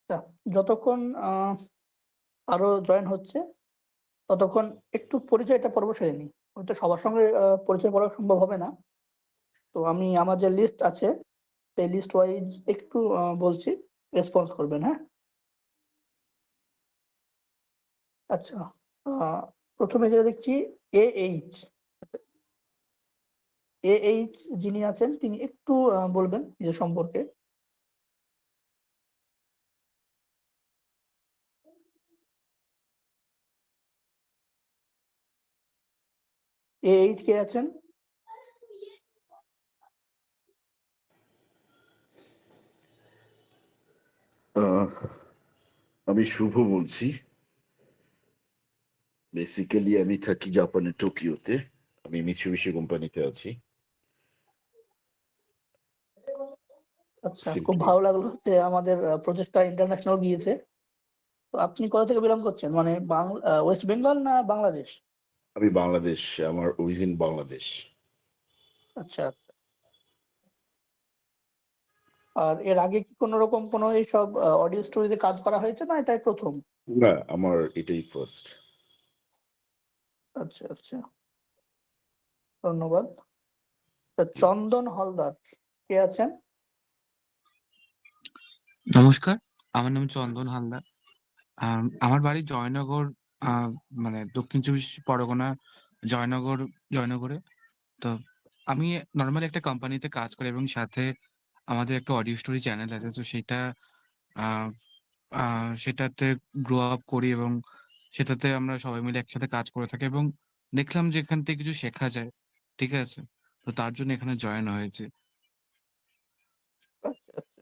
তা যতক্ষণ আরো জয়েন হচ্ছে ততক্ষণ একটু পরিচয়টা পর্ব সেরে নিই। হয়তো সবার সঙ্গে পরিচয় করা সম্ভব হবে না। তো আমি আমার যে লিস্ট আছে সেই লিস্ট ওয়াইজ একটু বলছি, রেসপন্স করবেন, হ্যাঁ? আচ্ছা, আ ১ম এ যেটা দেখছি AH। AH যিনি আছেন তিনি একটু বলবেন নিজের সম্পর্কে। AH কে আছেন? আমি শুভ বলছি। বেসিক্যালি আমি থাকি জাপানের টোকিওতে। আমি মিৎসুবিশি কোম্পানিতে আছি। আচ্ছা, খুব সিম্পলি ভালো লাগলো যে আমাদের প্রজেক্টটা ইন্টারন্যাশনাল গিয়েছে। তো আপনি কোথা থেকে বিলং করছেন? মানে ওয়েস্ট বেঙ্গল না বাংলাদেশ? আমি বাংলাদেশ, আমার অরিজিন বাংলাদেশ। আচ্ছা, আচ্ছা। আর এর আগে কি কোন রকম কোন এইসব অডিও স্টোরিতে কাজ করা হয়েছে না এটাই ১ম? না, আমার এটাই ফার্স্ট। আচ্ছা, আচ্ছা। ধন্যবাদ। তা চন্দন হালদার কে আছেন? নমস্কার, আমার নাম চন্দন হালদার। আমার বাড়ি জয়নগর, মানে দক্ষিণ ২৪ পরগনা, জয়নগরে। তো আমি নরমালি একটা কোম্পানিতে কাজ করি এবং সাথে আমাদের একটা অডিও স্টোরি চ্যানেল আছে। তো সেটা আহ, সেটাতে গ্রো আপ করি এবং সেটাতে আমরা সবাই মিলে একসাথে কাজ করে থাকি এবং দেখলাম যে এখান থেকে কিছু শেখা যায়। ঠিক আছে, তো তার জন্য এখানে জয়েন হয়েছে। আচ্ছা, আচ্ছা।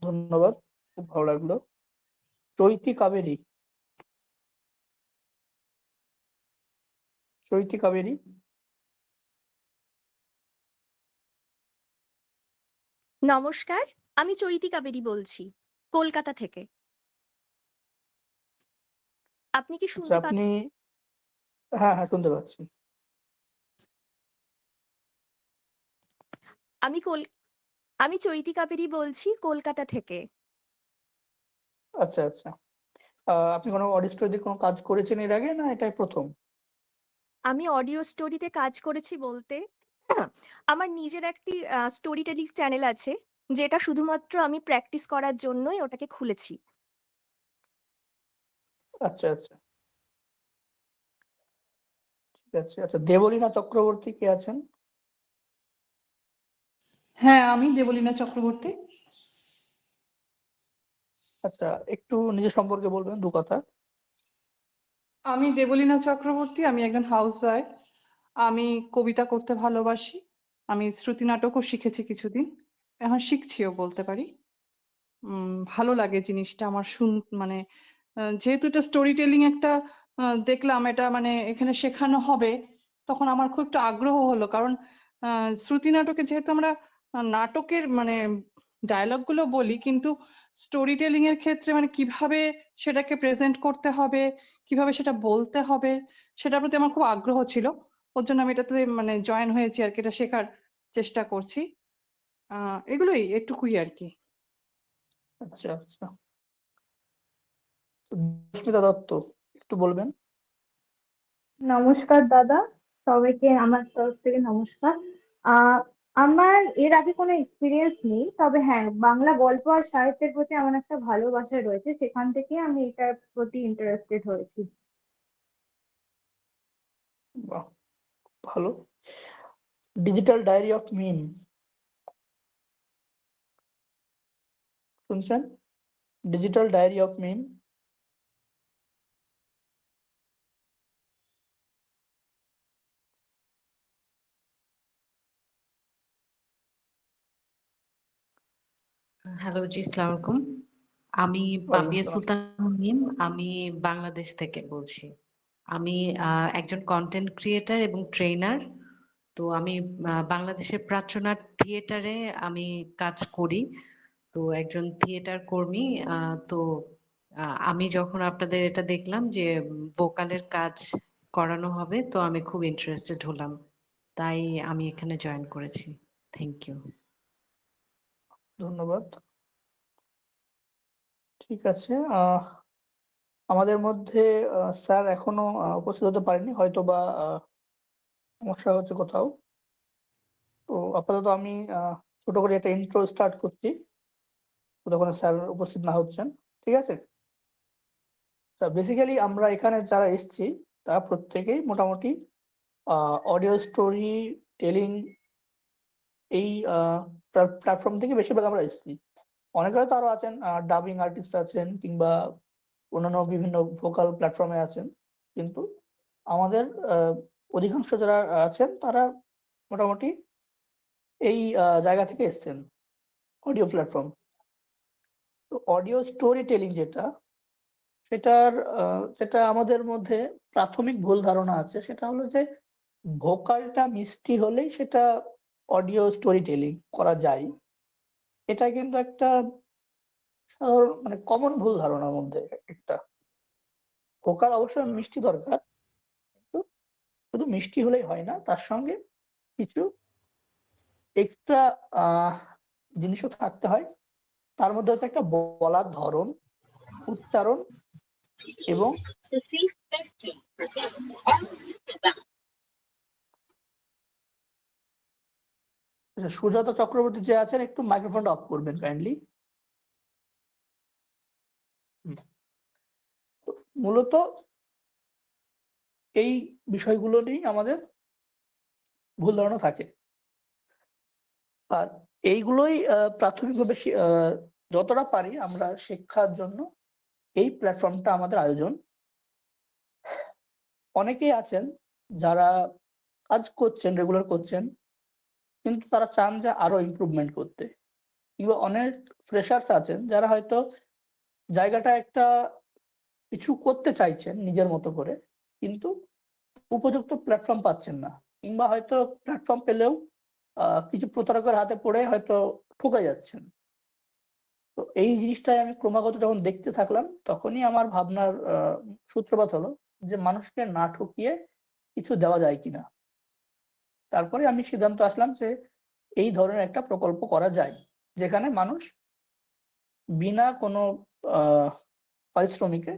ধন্যবাদ। খুব ভালো লাগলো। চৈতি কাবেরী। চৈতি কাবেরী। নমস্কার, আমি চৈতি কাবেরী বলছি, কলকাতা থেকে। আপনি কি আচ্ছা, শুনতে আপনি? পাচ্ছেন? হ্যাঁ, হ্যাঁ, শুনতে পাচ্ছি। আমি আমি চৈতি কাবেরী বলছি, কলকাতা থেকে। আচ্ছা, আচ্ছা। আপনি কোনো অডিও স্টোরিতে কোনো কাজ করেছেন এর আগে না এটাই ১ম? আমি অডিও স্টোরিতে কাজ করেছি বলতে আমার নিজের একটি স্টোরি টেলিং চ্যানেল আছে, যেটা শুধুমাত্র আমি প্র্যাকটিস করার জন্যই ওটাকে খুলেছি। আচ্ছা, আচ্ছা। ঠিক আছে। আচ্ছা, দেবলীনা চক্রবর্তী কে আছেন? হ্যাঁ, আমি দেবলীনা চক্রবর্তী। আচ্ছা, একটু নিজের সম্পর্কে বলবেন ২ কথা। আমি দেবলীনা চক্রবর্তী, আমি একজন হাউসওয়াইফ। আমি কবিতা করতে ভালোবাসি। আমি শ্রুতি নাটকও শিখেছি কিছুদিন। এখন শিখছিও বলতে পারি। ভালো লাগে জিনিসটা আমার মানে যেহেতু এটা স্টোরি টেলিং একটা দেখলাম এটা মানে এখানে শেখানো হবে, তখন আমার খুব একটু আগ্রহ হলো। কারণ শ্রুতি নাটকে যেহেতু আমরা নাটকের মানে ডায়ালগ গুলো বলি, কিন্তু স্টোরি টেলিং এর ক্ষেত্রে মানে কিভাবে সেটাকে প্রেজেন্ট করতে হবে, কিভাবে সেটা বলতে হবে, সেটার প্রতি আমার খুব আগ্রহ ছিল। ওর জন্য আমি এটাতে মানে জয়েন হয়েছি আর কি, এটা শেখার চেষ্টা করছি। এগুলোই একটুকুই আর কি। আচ্ছা, আচ্ছা। তো সুস্মিতা দত্ত একটু বলবেন? নমস্কার দাদা, সবাইকে আমার তরফ থেকে নমস্কার। আহ আমার এর আগে কোনো এক্সপিরিয়েন্স নেই, তবে হ্যাঁ, বাংলা গল্প আর সাহিত্যের প্রতি আমার একটা ভালোবাসা রয়েছে, সেখান থেকে আমি এটার প্রতি ইন্টারেস্টেড হয়েছি। বাহ! ভালো। ডিজিটাল ডায়েরি অফ মিম শুনছেন? Digital diary of Mim. Hello জি, আসসালামু আলাইকুম। আমি ওয়ালাইকুম পাপিয়া আসসালাম। সুলতান মিম। আমি বাংলাদেশ থেকে বলছি। আমি একজন কন্টেন্ট ক্রিয়েটর এবং ট্রেনার। তো আমি বাংলাদেশের প্রাচ্যনাট থিয়েটারে আমি কাজ করি। তো একজন থিয়েটার কর্মী। তো আমি যখন আপনাদের এটা দেখলাম যে ভোকালের কাজ করানো হবে, তো আমি খুব ইন্টারেস্টেড হলাম। তাই আমি এখানে জয়েন করেছি। Thank you. ধন্যবাদ। ঠিক আছে। আমাদের মধ্যে স্যার এখনো উপস্থিত হতে পারেননি। হয়তোবা সমস্যা হচ্ছে কোথাও। তো আপাতত আমি ছোট করে একটা ইন্ট্রো স্টার্ট করছি। যতক্ষণ স্যার উপস্থিত না হচ্ছেন। ঠিক আছে? বেসিক্যালি আমরা এখানে যারা এসেছি তারা প্রত্যেকেই মোটামুটি অডিও স্টোরি টেলিং এই প্ল্যাটফর্ম থেকে বেশিরভাগ আমরা এসেছি। অনেকে হয়তো আরো আছেন, ডাবিং আর্টিস্ট আছেন কিংবা অন্যান্য বিভিন্ন ভোকাল প্ল্যাটফর্মে আছেন। কিন্তু আমাদের অধিকাংশ যারা আছেন তারা মোটামুটি এই জায়গা থেকে এসেছেন, অডিও প্ল্যাটফর্ম। তো অডিও স্টোরি টেলিং যেটা আমাদের মধ্যে প্রাথমিক ভুল ধারণা আছে, সেটা হলো যে ভোকালটা মিষ্টি হলেই সেটা অডিও স্টোরি টেলিং করা যায়। এটা কিন্তু একটা সাধারণ মানে কমন ভুল ধারণার মধ্যে একটা। ভোকাল অবশ্যই মিষ্টি দরকার, কিন্তু শুধু মিষ্টি হলেই হয় না, তার সঙ্গে কিছু এক্সট্রা জিনিসও থাকতে হয়। তার মধ্যে হচ্ছে একটা বলার ধরন, উচ্চারণ এবং সুজাতা চক্রবর্তী যে আছেন, একটু মাইক্রোফোনটা অফ করবেন কাইন্ডলি। মূলত এই বিষয়গুলো নিয়েই আমাদের ভুল ধারণা থাকে। আর এইগুলোই প্রাথমিকভাবে যতটা পারি আমরা শিক্ষার জন্য এই প্ল্যাটফর্মটা আমাদের আয়োজন। অনেকেই আছেন যারা কাজ করছেন, রেগুলার করছেন, কিন্তু তারা চান যে আরো ইমপ্রুভমেন্ট করতে। কিংবা অনেক ফ্রেশার্স আছেন যারা হয়তো জায়গাটা একটা কিছু করতে চাইছেন নিজের মতো করে, কিন্তু উপযুক্ত প্ল্যাটফর্ম পাচ্ছেন না, কিংবা হয়তো প্ল্যাটফর্ম পেলেও কিছু প্রতারকের হাতে পড়ে হয়তো ঠকে যাচ্ছেন। তো এই জিনিসটাই আমি ক্রমাগত যখন দেখতে থাকলাম, তখনই আমার ভাবনার সূত্রপাত হলো যে মানুষকে না ঠকিয়ে কিছু দেওয়া যায় কিনা। তারপরে আমি সিদ্ধান্ত আসলাম যে এই ধরনের একটা প্রকল্প করা যায়, যেখানে মানুষ বিনা কোনো পারিশ্রমিকে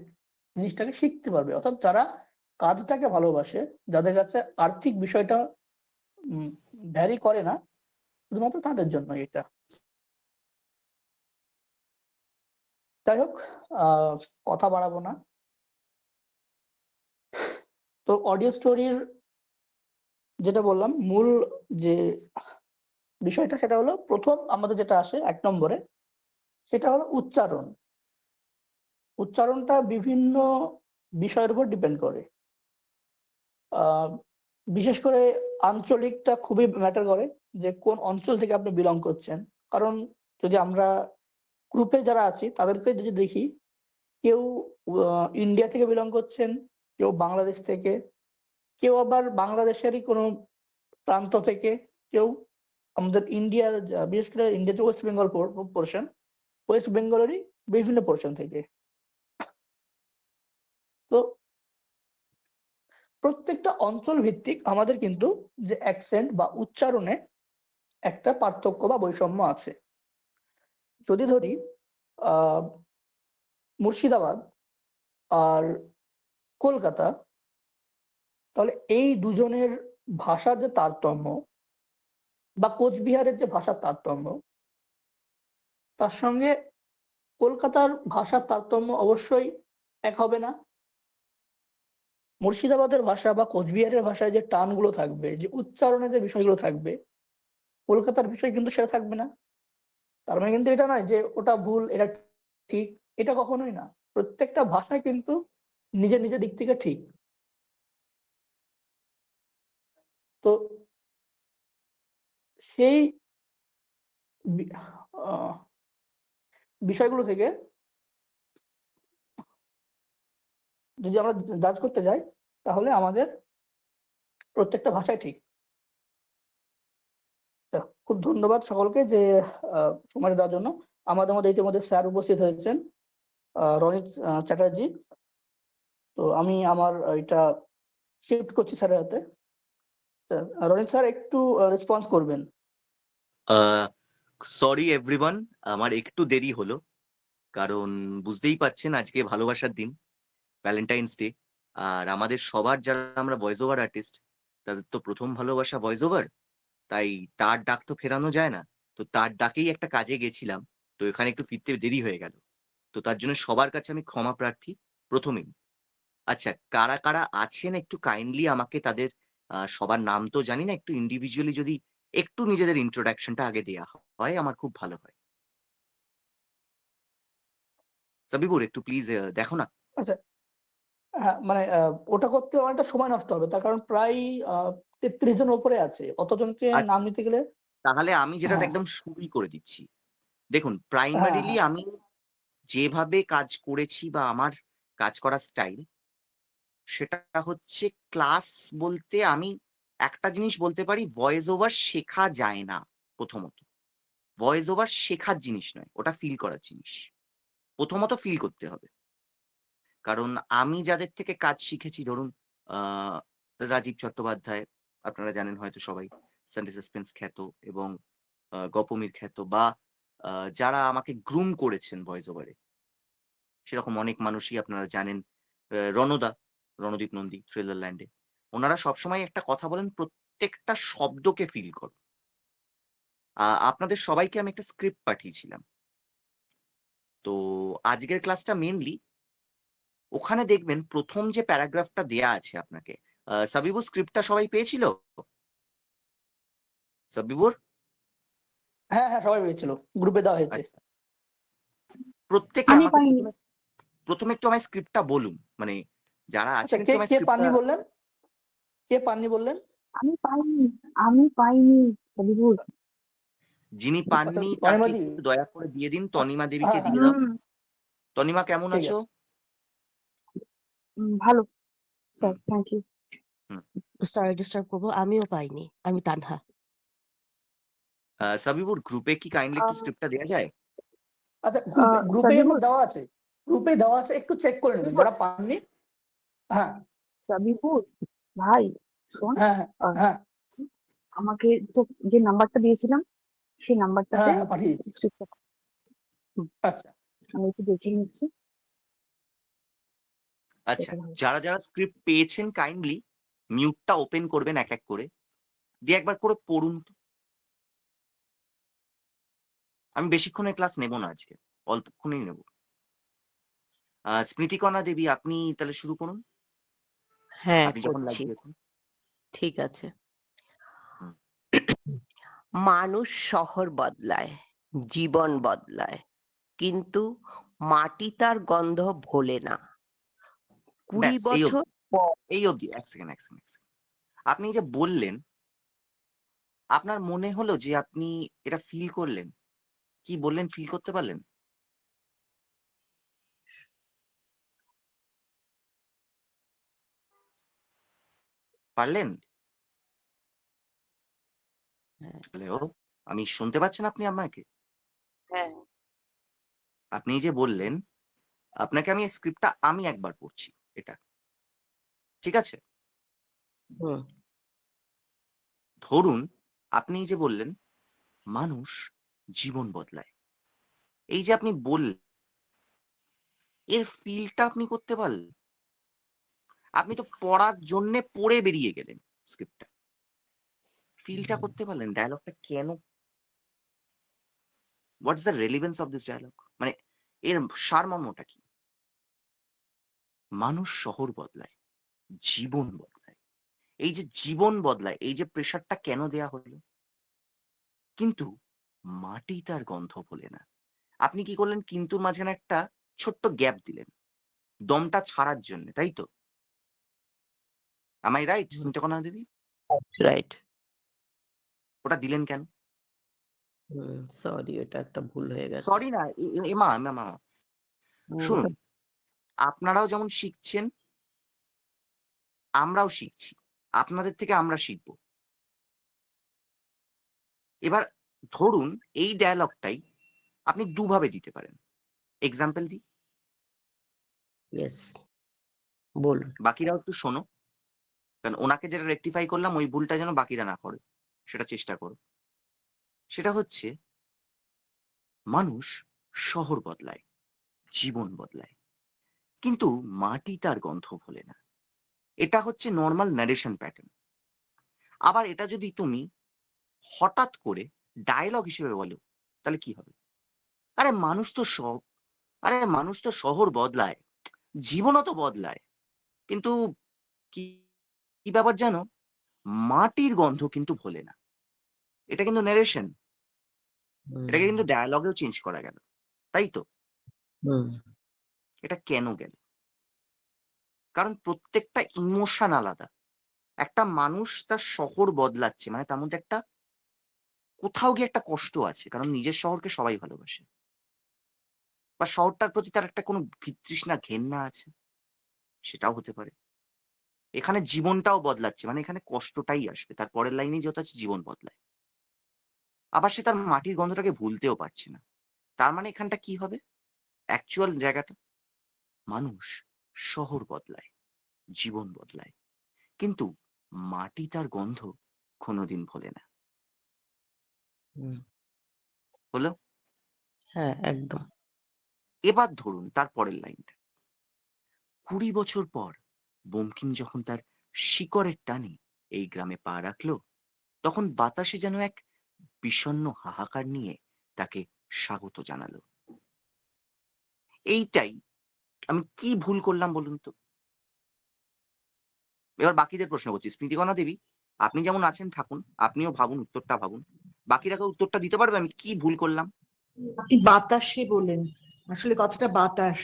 জিনিসটাকে শিখতে পারবে। অর্থাৎ যারা কাজটাকে ভালোবাসে, যাদের কাছে আর্থিক বিষয়টা ভ্যারি করে না, শুধুমাত্র তাদের জন্য এটা। যাই হোক, কথা বাড়াবো না। তো অডিও স্টোরির যেটা বললাম, মূল যে বিষয়টা সেটা হলো, প্রথম আমাদের যেটা আসে 1 নম্বরে, সেটা হলো উচ্চারণ। উচ্চারণটা বিভিন্ন বিষয়ের উপর ডিপেন্ড করে। বিশেষ করে আঞ্চলিকটা খুবই ম্যাটার করে, যে কোন অঞ্চল থেকে আপনি বিলং করছেন। কারণ যদি আমরা গ্রুপে যারা আছি তাদেরকে যদি দেখি, কেউ ইন্ডিয়া থেকে বিলং করছেন, কেউ বাংলাদেশ থেকে, কেউ আবার বাংলাদেশেরই কোনো প্রান্ত থেকে, কেউ আমাদের ইন্ডিয়ার বিশেষ করে ইন্ডিয়া যে ওয়েস্ট বেঙ্গল পোর্শন, ওয়েস্ট বেঙ্গলেরই বিভিন্ন পোর্শন থেকে। তো প্রত্যেকটা অঞ্চল ভিত্তিক আমাদের কিন্তু যে অ্যাকসেন্ট বা উচ্চারণে একটা পার্থক্য বা বৈষম্য আছে। যদি ধরি মুর্শিদাবাদ আর কলকাতা, তাহলে এই দুজনের ভাষার যে তারতম্য, বা কোচবিহারের যে ভাষার তারতম্য, তার সঙ্গে কলকাতার ভাষার তারতম্য অবশ্যই এক হবে না। মুর্শিদাবাদের ভাষা বা কোচবিহারের ভাষায় যে টানগুলো থাকবে, যে উচ্চারণে যে বিষয়গুলো থাকবে, কলকাতার বিষয় কিন্তু সেটা থাকবে না। তার মানে কিন্তু এটা নয় যে ওটা ভুল এটা ঠিক, এটা কখনোই না। প্রত্যেকটা ভাষায় কিন্তু নিজের নিজের দিক থেকে ঠিক। তো সেই বিষয়গুলো থেকে যদি আমরা জাজ করতে যাই, তাহলে আমাদের প্রত্যেকটা ভাষায় ঠিক। খুব ধন্যবাদ সকলকে যে সময় দেওয়ার জন্য। আমাদের মধ্যে ইতিমধ্যে স্যার উপস্থিত হয়েছেন, রনিত চ্যাটার্জি। তো আমি আমার এটা শিফট করছি স্যারের হাতে। রনিত স্যার একটু রেসপন্স করবেন। সরি এভরিওয়ান, আমার একটু দেরি হলো, কারণ বুঝতেই পারছেন আজকে ভালোবাসার দিন, ভ্যালেন্টাইন্স ডে। আর আমাদের সবার যারা আমরা ভয়েস ওভার আর্টিস্ট, তাদের তো প্রথম ভালোবাসা ভয়েস ওভার। তাই তার ডাক তো ফেরানো যায় না। তো তার ডাকেই একটা কাজে গেছিলাম, তো এখানে একটু ফিরতে দেরি হয়ে গেল। তো তার জন্য সবার কাছে আমি ক্ষমা প্রার্থী প্রথমেই। আচ্ছা, কারা কারা আছেন একটু কাইন্ডলি আমাকে তাদের সবার নাম তো জানি না, একটু ইন্ডিভিজুয়ালি যদি একটু নিজেদের ইন্ট্রোডাকশনটা আগে দেয়া হয় আমার খুব ভালো হয়। সাবিবুর একটু প্লিজ দেখো না। আচ্ছা, হ্যাঁ, মানে ওটা করতে অনেকটা সময় নষ্ট হবে, তার কারণ প্রায় 33 জন উপরে আছে, অতজনকে নাম আচ্ছা, নিতে গেলে। তাহলে আমি যেটাতে হ্যাঁ, একদম শুরুই করে দিচ্ছি। দেখুন, হ্যাঁ, প্রাইমারিলি হ্যাঁ, আমি যেভাবে কাজ করেছি বা আমার কাজ করার স্টাইল, সেটা হচ্ছে ক্লাস বলতে আমি একটা জিনিস বলতে পারি, ভয়েস ওভার শেখা যায় না। প্রথমত, ভয়েস ওভার শেখার জিনিস নয়, ওটা ফিল করার জিনিস। প্রথমত ফিল করতে হবে। কারণ আমি যাদের থেকে কাজ শিখেছি, ধরুন আহ, রাজীব চট্টোপাধ্যায়, আপনারা জানেন হয়তো সবাই, সানডে সাসপেন্স খ্যাত, এবং গপমির খ্যাত, বা যারা আমাকে গ্রুম করেছেন ভয়েস ওভারে, সেরকম অনেক মানুষই আপনারা জানেন। রণদা, রণদীপ নন্দী, থ্রিলার ল্যান্ডে, ওনারা সবসময় একটা কথা বলেন, প্রত্যেকটা শব্দকে ফিল করো। আপনাদের সবাইকে আমি একটা স্ক্রিপ্ট পাঠিয়েছিলাম। তো আজকের ক্লাসটা মেনলি ওখানে দেখবেন প্রথম যে প্যারাগ্রাফটা দেয়া আছে আপনাকে। সাবিবুর স্ক্রিপ্টটা সবাই পেয়েছিল? সাবিবুর? হ্যাঁ, হ্যাঁ, সবাই পেয়েছিল, গ্রুপে দেওয়া হয়েছে। আচ্ছা, প্রত্যেকে আমি আমাকে পাইনি। প্রথমে প্রথমে একটু আমায় স্ক্রিপ্টটা বলুন, মানে যারা আচ্ছা, আছেন কে একটু আমায় কে স্ক্রিপ্টটা। পাননি বললেন? কে পাননি বললেন? আমি পাইনি। আমি পাইনি সবিপুর। যিনি আচ্ছা, পাননি তাকে তনিমাদি। একটু দয়া করে দিয়ে দিন, তনিমা দেবীকে হ্যাঁ, হ্যাঁ, দিয়ে দাও। হুম। তনিমা কেমন ঠিক আছো? আছে। ভালো হুম, স্যার, থ্যাংক ইউ। হুম। সরি ডিস্টার্ব করবো, আমিও পাইনি, আমি তানহা। সাবিবুর, গ্রুপে কি কাইন্ডলি একটু স্ক্রিপ্টটা দেওয়া যায়? আচ্ছা, গ্রুপে এখন সবিপুর, দেওয়া আছে, গ্রুপে দেওয়া আছে, একটু চেক করে নেবেন যারা পাননি। হ্যাঁ, সবিপুর ভাই শোন, হ্যাঁ, হ্যাঁ, আহ, হ্যাঁ, আমাকে তো যে নাম্বারটা দিয়েছিলাম সেই নাম্বারটাতে হ্যাঁ, হ্যাঁ, পাঠিয়ে দিচ্ছি। স্ক্রিপ্টটা আচ্ছা, আমি একটু দেখে নিচ্ছি। আচ্ছা, দেখে ভালো। যারা যারা স্ক্রিপ্ট পেয়েছেন কাইন্ডলি মিউটটা ওপেন করবেন এক এক করে, দিয়ে একবার করে পড়ুন তো। আমি বেশিক্ষণের ক্লাস নেব না আজকে, অল্পক্ষণই নেব। স্মৃতিকণা দেবী, আপনি তাহলে শুরু করুন, হ্যাঁ, আপনি যখন করছি। লাগিয়েছেন। ঠিক আছে। হুম। মানুষ শহর বদলায়, জীবন বদলায়, কিন্তু মাটি তার গন্ধ ভোলে না। 20 ব্যাস এই বছর অবধি, পর এই অবধি। এক সেকেন্ড, এক সেকেন্ড, এক সেকেন্ড। আপনি যে বললেন, আপনার মনে হলো যে আপনি এটা ফিল করলেন? কি বললেন, ফিল করতে পারলেন? পারলেন? হ্যাঁ, হ্যালো, আমি শুনতে পাচ্ছেন আপনি আমাকে? হ্যাঁ, আপনি যে বললেন, আপনাকে আমি স্ক্রিপ্টটা আমি একবার পড়ছি, এটা ঠিক আছে? হুম, ধরুন আপনি যে বললেন মানুষ জীবন বদলায়, এই যে আপনি বললেন, এর ফিলটা আপনি করতে পারলেন? আপনি তো পড়ার জন্যে পড়ে বেরিয়ে গেলেন স্ক্রিপ্টটা, ফিলটা করতে পারলেন ডায়লগটা কেন, what's the relevance of this dialogue, মানে এর সারমর্মটা কি? মানুষ শহর বদলায়, জীবন বদলায়, এই যে জীবন বদলায়, এই যে প্রেশারটা কেন দেয়া হলো? কিন্তু মাটি তার গন্ধ ভোলে না। আপনি কি করলেন, কিন্তুর মাঝখানে একটা ছোট্ট গ্যাপ দিলেন দমটা ছাড়ার জন্য, তাই তো? আমাই রাইট স্মিতাকণা দিদি? রাইট। ওটা দিলেন কেন? সরি, এটা একটা ভুল হয়ে গেছে। সরি না, এমা এমা মা, শুনুন, ওটা আপনারাও যেমন শিখছেন, আমরাও শিখছি, আপনাদের থেকে আমরা শিখবো। এবার ধরুন এই ডায়লগটাই আপনি দুভাবে দিতে পারেন। এক্সাম্পল দিই, ইয়েস, বলুন। বাকিরাও একটু শোনো, কারণ ওনাকে যেটা রেকটিফাই করলাম ওই ভুলটা যেন বাকিরা না করে, সেটা চেষ্টা করো। সেটা হচ্ছে, মানুষ শহর বদলায়, জীবন বদলায়, কিন্তু মাটি তার গন্ধ ভোলে না। এটা হচ্ছে নর্মাল ন্যারেশন প্যাটার্ন। আবার এটা যদি তুমি হঠাৎ করে ডায়লগ হিসেবে বলো, তাহলে কি হবে? আরে মানুষ তো সব আরে মানুষ তো শহর বদলায়, জীবনও তো বদলায়, কিন্তু কি কি ব্যাপার জানো, মাটির গন্ধ কিন্তু ভোলে না। এটা কিন্তু ন্যারেশন, এটাকে কিন্তু ডায়ালগেও চেঞ্জ করা গেল, তাই তো? এটা কেন গেল? কারণ প্রত্যেকটা ইমোশন আলাদা। একটা মানুষ তার শহর বদলাচ্ছে মানে তার মধ্যে একটা কোথাও গিয়ে একটা কষ্ট আছে, কারণ নিজের শহরকে সবাই ভালোবাসে, বা শহরটার প্রতি তার একটা কোনো বিতৃষ্ণা ঘেন্না আছে, সেটাও হতে পারে। এখানে জীবনটাও বদলাচ্ছে মানে এখানে কষ্টটাই আসবে, তার পরের লাইনে যেহেতু আছে জীবন বদলায়। আবার সে তার মাটির গন্ধটাকে ভুলতেও পারছে না। তার মানে এখানটা কি হবে অ্যাকচুয়াল জায়গাটা? মানুষ শহর বদলায়, জীবন বদলায়, কিন্তু মাটি তার গন্ধ কোনোদিন ভোলে না। হলো? হ্যাঁ, একদম। এবার ধরুন তার পরের লাইনটা, 20 বছর পর বঙ্কিম যখন তার শিকড়ের টানে এই গ্রামে পা রাখলো, তখন বাতাসে যেন এক বিষণ্ণ হাহাকার নিয়ে তাকে স্বাগত জানালো। এইটাই আমি কি ভুল করলাম বলুন তো? এবার বাকিদের প্রশ্ন করছি। স্মৃতিকণা দেবী, আপনি যেমন আছেন থাকুন, আপনিও ভাবুন, উত্তরটা ভাবুন। বাকিরা কেউ উত্তরটা দিতে পারবে আমি কি ভুল করলাম? আপনি বাতাসে বললেন, আসলে কথাটা বাতাস,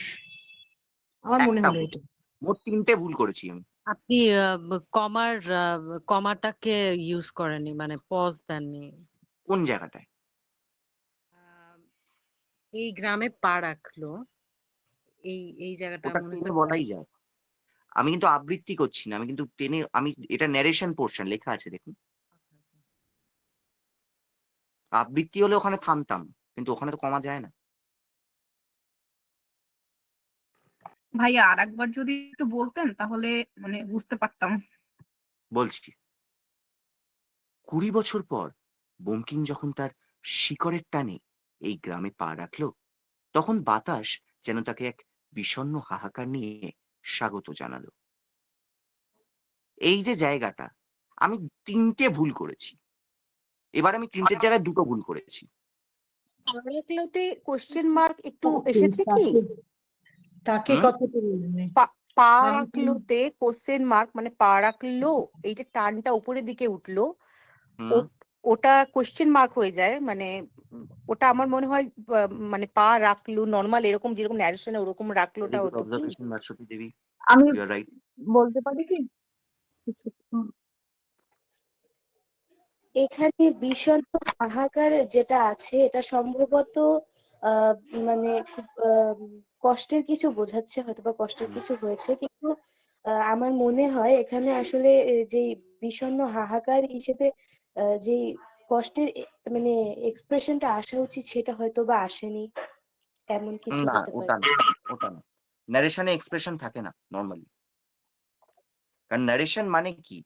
আমার মনে একটা হলো ভুল, এটা। মোট 3টে ভুল করেছি আমি। আপনি কমাটাকে ইউজ করেননি, মানে পজ দেননি। কোন জায়গাটায়? আহ, এই গ্রামে পা রাখলো, এই জায়গাটা ওটা মনে টেনে হচ্ছে। বলাই যায়। আমি কিন্তু আবৃত্তি করছি না, আমি কিন্তু টেনে, আমি এটা ন্যারেশন পোর্শন লেখা আছে দেখুন। আবৃত্তি হলে ওখানে থামতাম, কিন্তু ওখানে তো কমা যায় না। ভাইয়া আরেকবার যদি একটু বলতেন তাহলে মানে বুঝতে পারতাম। বলছি, 20 বছর পর বঙ্কিম যখন তার শিকড়ের টানে এই গ্রামে পা রাখলো, তখন বাতাস যেন তাকে এক বিষণ্ণ হাহাকার নিয়ে স্বাগত জানালো। এই যে জায়গাটা, আমি 3টে ভুল করেছি। এবার আমি 3টের জায়গায় 2টো ভুল করেছি। পারাকলোতে কোশ্চেন মার্ক একটু এসেছে কি? তাকে হুম কথাটা বললেন। পা রাখলোতে কোশ্চেন মার্ক মানে পা রাখলো, এইটা টানটা উপরের দিকে উঠলো, হুম ওটা কোশ্চেন মার্ক হয়ে যায়, মানে ওটা আমার মনে হয় মানে পা রাখলো নর্মাল এরকম যেরকম ন্যারেশনে ওরকম রাখলোটা ভেরি গুড হতো কি? অবজারভেশন ভাস্বতী দেবী, আমি ইউ আর রাইট। বলতে পারি কি কিছু? এখানে বিষণ্ণ হাহাকার যেটা আছে এটা সম্ভবত আহ মানে খুব কষ্টের কিছু বোঝাচ্ছে, হয়তো বা কষ্টের কিছু হয়েছে, কিন্তু আমার মনে হয় এখানে আসলে যেই বিষণ্ণ হাহাকার হিসেবে যেই কষ্টের মানে এক্সপ্রেশনটা আসা উচিত সেটা হয়তো বা আসেনি, এমন কিছু না, হতে পারে। ওটা না। ন্যারেশনে এক্সপ্রেশন থাকে না নর্মালি, কারণ ন্যারেশন মানে কি?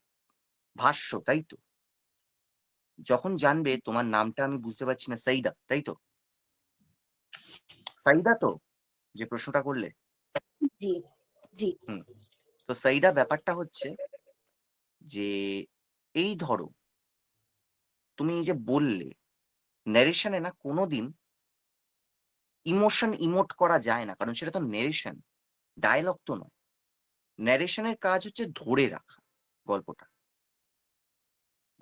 ভাষ্য, তাই তো? যখন জানবে তোমার নামটা আমি বুঝতে পারছি না, সাইদা, তাই তো? সাইদা তো, যে প্রশ্নটা করলে। জি জি। হুম তো সাইদা, ব্যাপারটা হচ্ছে যে এই ধরো তুমি এই যে বললে ন্যারেশনে না কোনোদিন ইমোশন ইমোট করা যায় না, কারণ সেটা তো ন্যারেশন, ডায়লগ তো নয়। ন্যারেশনের কাজ হচ্ছে ধরে রাখা গল্পটা।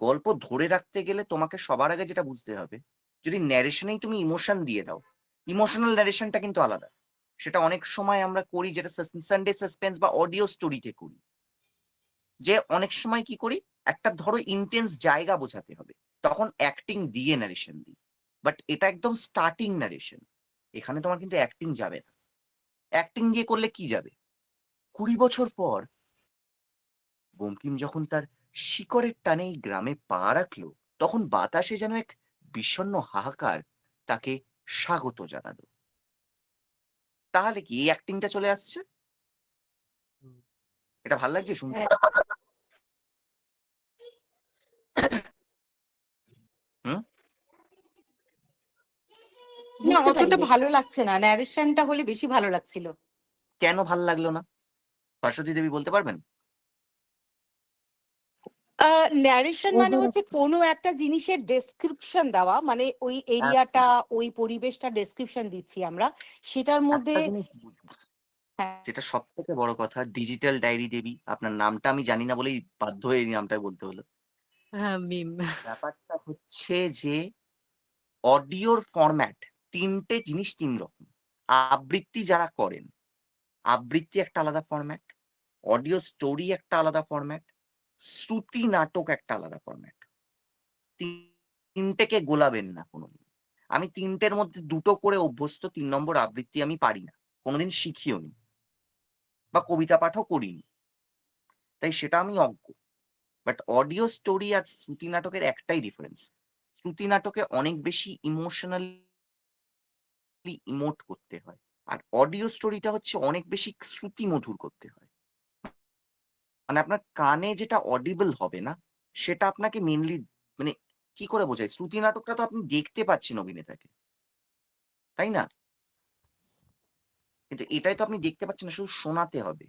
গল্প ধরে রাখতে গেলে তোমাকে সবার আগে যেটা বুঝতে হবে, যদি ন্যারেশনেই তুমি ইমোশন দিয়ে দাও, ইমোশনাল ন্যারেশনটা কিন্তু আলাদা। সেটা অনেক সময় আমরা করি, যেটা সানডে সাসপেন্স বা অডিও স্টোরিতে করি, যে অনেক সময় কি করি, একটা ধরো ইন্টেন্স জায়গা বোঝাতে হবে, তখন অ্যাক্টিং দিয়ে ন্যারেশন দিই। বাট এটা একদম স্টার্টিং ন্যারেশন, এখানে তোমার কিন্তু অ্যাক্টিং যাবে না। অ্যাক্টিং দিয়ে করলে কি যাবে? 20 বছর পর বঙ্কিম যখন তার শিকড়ের টানে এই গ্রামে পা রাখলো, তখন বাতাসে যেন এক বিষণ্ণ হাহাকার তাকে স্বাগত জানালো। তাহলে কি এই অ্যাক্টিংটা চলে আসছে? এটা ভাল লাগছে শুনতে? হুম না, না করতে থাকি অতটা বেশি। ভালো লাগছে না, ন্যারেশনটা হলে বেশি ভালো লাগছিল। কেন ভাল লাগলো না ভাস্বতী দেবী বলতে পারবেন? ন্যারেশন মানে হচ্ছে কোনো একটা জিনিসের ডেসক্রিপশন দেওয়া, মানে ওই এরিয়াটা ওই পরিবেশটা ডেসক্রিপশন দিচ্ছি আমরা, সেটার মধ্যে একটা জিনিস বুঝুন, হ্যাঁ যেটা সব থেকে বড় কথা, ডিজিটাল ডায়েরি দেবী, আপনার নামটা আমি জানি না বলেই বাধ্য হয়ে এই নামটাই বলতে হলো। হ্যাঁ মিম। ব্যাপারটা হচ্ছে যে অডিওর ফরম্যাট 3টে জিনিস 3 রকম। আবৃত্তি যারা করেন, আবৃত্তি একটা আলাদা ফরম্যাট, অডিও স্টোরি একটা আলাদা ফরম্যাট, শ্রুতি নাটক একটা আলাদা ফরম্যাট। 3টেকে গোলাবেন না কোনোদিন। আমি 3টের মধ্যে 2টো করে অভ্যস্ত, 3 নম্বর আবৃত্তি আমি পারি না, কোনোদিন শিখিও নি বা কবিতা পাঠও করিনি, তাই সেটা আমি অজ্ঞ। বাট অডিও স্টোরি আর শ্রুতি নাটকের একটাই ডিফারেন্স, শ্রুতি নাটকে অনেক বেশি ইমোশনালি ইমোট করতে হয়, আর অডিও স্টোরিটা হচ্ছে অনেক বেশি শ্রুতি মধুর করতে হয়। মানে আপনার কানে যেটা অডিবল হবে না, সেটা আপনাকে মেনলি, মানে কি করে বোঝায়, শ্রুতি নাটকটা তো আপনি দেখতে পাচ্ছেন অভিনেতাকে, তাই না? কিন্তু এটাই তো আপনি দেখতে পাচ্ছেন না, শুধু শোনাতে হবে।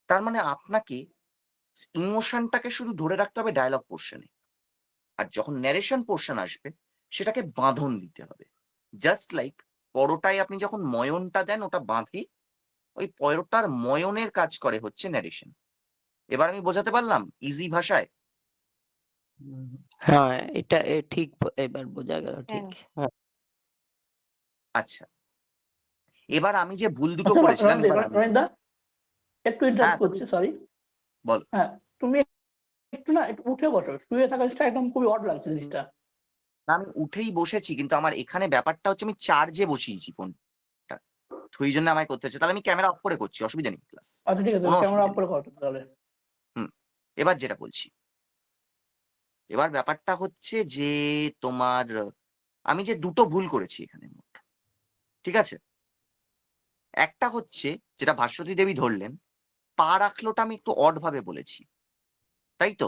তার মানে আপনাকে ইমোশনটাকে শুধু ধরে রাখতে হবে ডায়লগ পোর্শনে, আর যখন ন্যারেশন পোর্শন আসবে সেটাকে বাঁধন দিতে হবে। জাস্ট লাইক পরোটায় আপনি যখন ময়নটা দেন, ওটা বাঁধে, ওই পরোটার ময়নের কাজ করে হচ্ছে ন্যারেশন। এবার আমি বোঝাতে পারলাম ইজি ভাষায়? হ্যাঁ, এটা ঠিক এবার বোঝা গেল, ঠিক। হ্যাঁ হ্যাঁ। আচ্ছা, এবার আমি যে ভুল দুটো আচ্ছা করেছিলাম, এবার আমি রনিদা, একটু হ্যাঁ ইন্টারাপ্ট করছি, সরি। বল। হ্যাঁ, তুমি একটু না একটু উঠে বসো, শুয়ে থাকা জিনিসটা একদম খুবই অড লাগছে জিনিসটা। না, আমি উঠেই বসেছি, কিন্তু আমার এখানে ব্যাপারটা হচ্ছে আমি চার্জে বসিয়েছি ফোনটা, তো ওই জন্য আমায় করতে হচ্ছে। তাহলে আমি ক্যামেরা অফ করে করছি, অসুবিধা নেই ক্লাস, আচ্ছা ঠিক আছে, কোনো ক্যামেরা অসুবিধা অফ নেই। করে করো তাহলে। হুম, এবার যেটা বলছি, এবার ব্যাপারটা হচ্ছে যে তোমার, আমি যে 2টো ভুল করেছি এখানে মোট, ঠিক আছে? একটা হচ্ছে যেটা ভাস্বতী দেবী ধরলেন, পা রাখলোটা আমি একটু অড ভাবে বলেছি, তাই তো?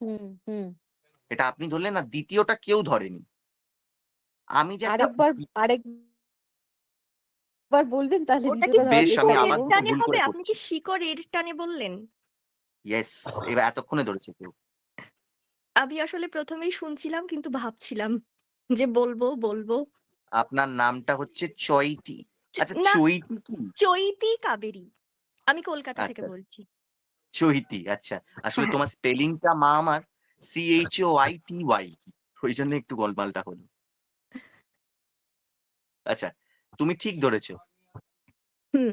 হুম হুম এটা আপনি ধরলেন, না দ্বিতীয়টা কেউ ধরেনি। আমি যে একটা আরেকবার বলবেন তাহলে ওটা কি দ্বিতীয়টা ধরার বেশ, আমি চেষ্টা শিকড়ের আবার করবো। দুটো টানে ভুল হবে? করে আপনি করছি। কি শিকড়ের টানে বললেন? ইয়েস, এবার এতক্ষণে ধরেছে কেউ। আমি আসলে প্রথমেই শুনছিলাম কিন্তু ভাবছিলাম যে বলবো বলবো। আপনার নামটা হচ্ছে চৈতি। আচ্ছা, না, চৈতি কি? চৈতি কাবেরী। আমি কলকাতা থেকে আচ্ছা, বলছি। চৈতি। আচ্ছা, আসলে হ্যাঁ, তোমার স্পেলিংটা মা আমার CHOITY, ওই জন্য একটু গোলমালটা হলো। আচ্ছা, তুমি ঠিক ধরেছো। হুম,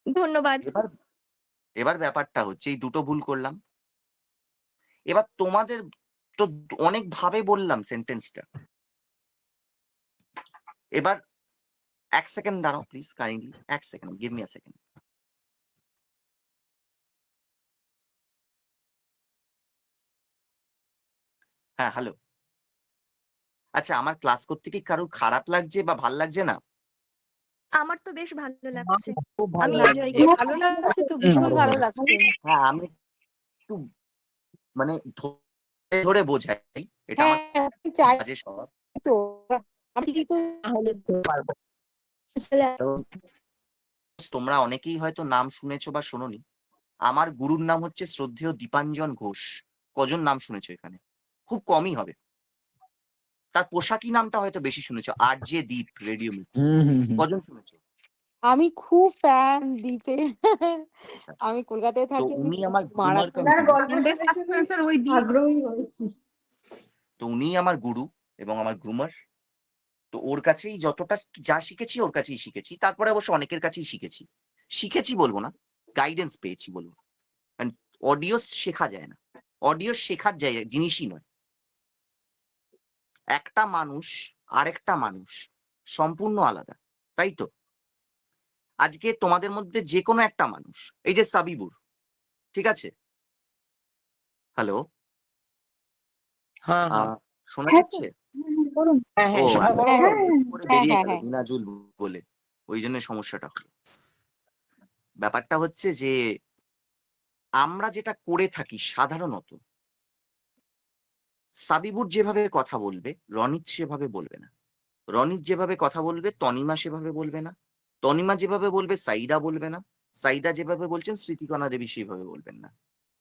ধন্যবাদ। এবার এবার ব্যাপারটা হচ্ছে এই 2টো ভুল করলাম। এবার তোমাদের তো অনেক ভাবে বললাম সেন্টেন্সটা। এবার 1 সেকেন্ড দাঁড়াও please, kindly 1 second, give me a second. হ্যাঁ, হ্যালো। আচ্ছা, আমার ক্লাস করতে কি কারোর খারাপ লাগছে বা ভাল লাগছে না? আমার তো বেশ ভালো লাগছে। খুব ভালো আমি এনজয় লাগছে। করছি। ভালো লাগছে তো, ভীষণ ভালো লাগছে। হ্যাঁ, আমি একটু মানে ধরে ধরে বোঝাই, এটা আমার হ্যাঁ আপনি চাই কাজের স্বভাব। তো, আমি কিন্তু তাহলে করতে পারবো। কারণ তোমরা অনেকেই হয়তো নাম শুনেছো বা শোনোনি। আমার গুরুর নাম হচ্ছে শ্রদ্ধেয় দীপাঞ্জন ঘোষ। কজন নাম শুনেছো এখানে? খুব কমই হবে। তার পোশাকি নামটা হয়তো বেশি শুনেছো, RJ দীপ, রেডিও মির্চি। কজন শুনেছো? আমি খুব ফ্যান দীপের। আচ্ছা, আমি কলকাতায় তো থাকি, আমি উনি আমার গুরুমার মারাত্মক তার কম্পিউটার, গল্প Sunday শুনে খুবই suspense এর ওই দিন আগ্রহী হয়েছি। তো উনি আমার গুরু এবং আমার গ্রুমার। তো ওর কাছেই যতটা যা শিখেছি ওর কাছেই শিখেছি, তারপরে অবশ্য অনেকের কাছেই শিখেছি। শিখেছি বলবো না, গাইডেন্স পেয়েছি বলবো। অডিও শেখা যায় না, অডিও শেখার জায়গা জিনিসই নয়। একটা মানুষ আরেকটা মানুষ সম্পূর্ণ আলাদা, তাই তো? আজকে তোমাদের মধ্যে যে কোনো একটা মানুষ, এই যে সাবিবুর, ঠিক আছে? হ্যালো, হ্যাঁ হ্যাঁ শোনা হ্যাঁ যাচ্ছে? বলুন। হ্যাঁ ও হ্যাঁ শোনা হ্যাঁ, বলো আচ্ছা, বলো। হ্যাঁ করে হ্যাঁ বেরিয়ে হ্যাঁ গেল হ্যাঁ মিনাজুল বলে, ওই জন্য সমস্যাটা হলো। ব্যাপারটা হচ্ছে যে আমরা যেটা করে থাকি সাধারণত, সাবিবুর যেভাবে কথা বলবে রনিত সেভাবে বলবে না। রনিত যেভাবে কথা বলবে তনিমা সেভাবে বলবে না, তনিমা যেভাবে বলবে সাইদা বলবে না, সাইদা যেভাবে বলছেন স্মৃতিকণা দেবী সেভাবে বলবেন না,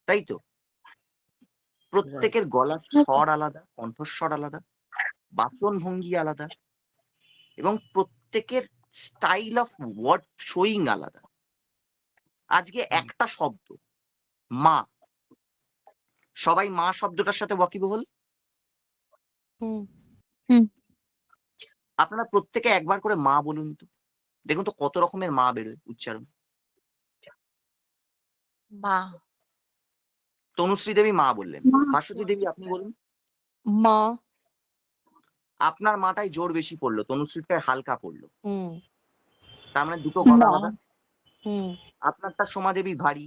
তাই তো? প্রত্যেকের গলার স্বর আলাদা, কণ্ঠস্বর আলাদা, বাচন ভঙ্গি আলাদা, এবং প্রত্যেকের স্টাইল অফ ওয়ার্ড শোয়িং আলাদা। আজকে একটা শব্দ মা, সবাই মা শব্দটার সাথে ওয়াকিবহুল। আপনারা প্রত্যেকে একবার করে মা বলুন তো, দেখুন তো কত রকমের মা বেরোয় উচ্চারণ। মা, তনুশ্রী দেবী মা বললেন, ভাস্বতী দেবী আপনি বলুন। মা। আপনার মাটাই জোর বেশি পড়লো, তনুশ্রীটাই হালকা পড়লো, হুম তার মানে দুটো গলা মা। আলাদা। হুম আপনারটা সোমা দেবী ভারী,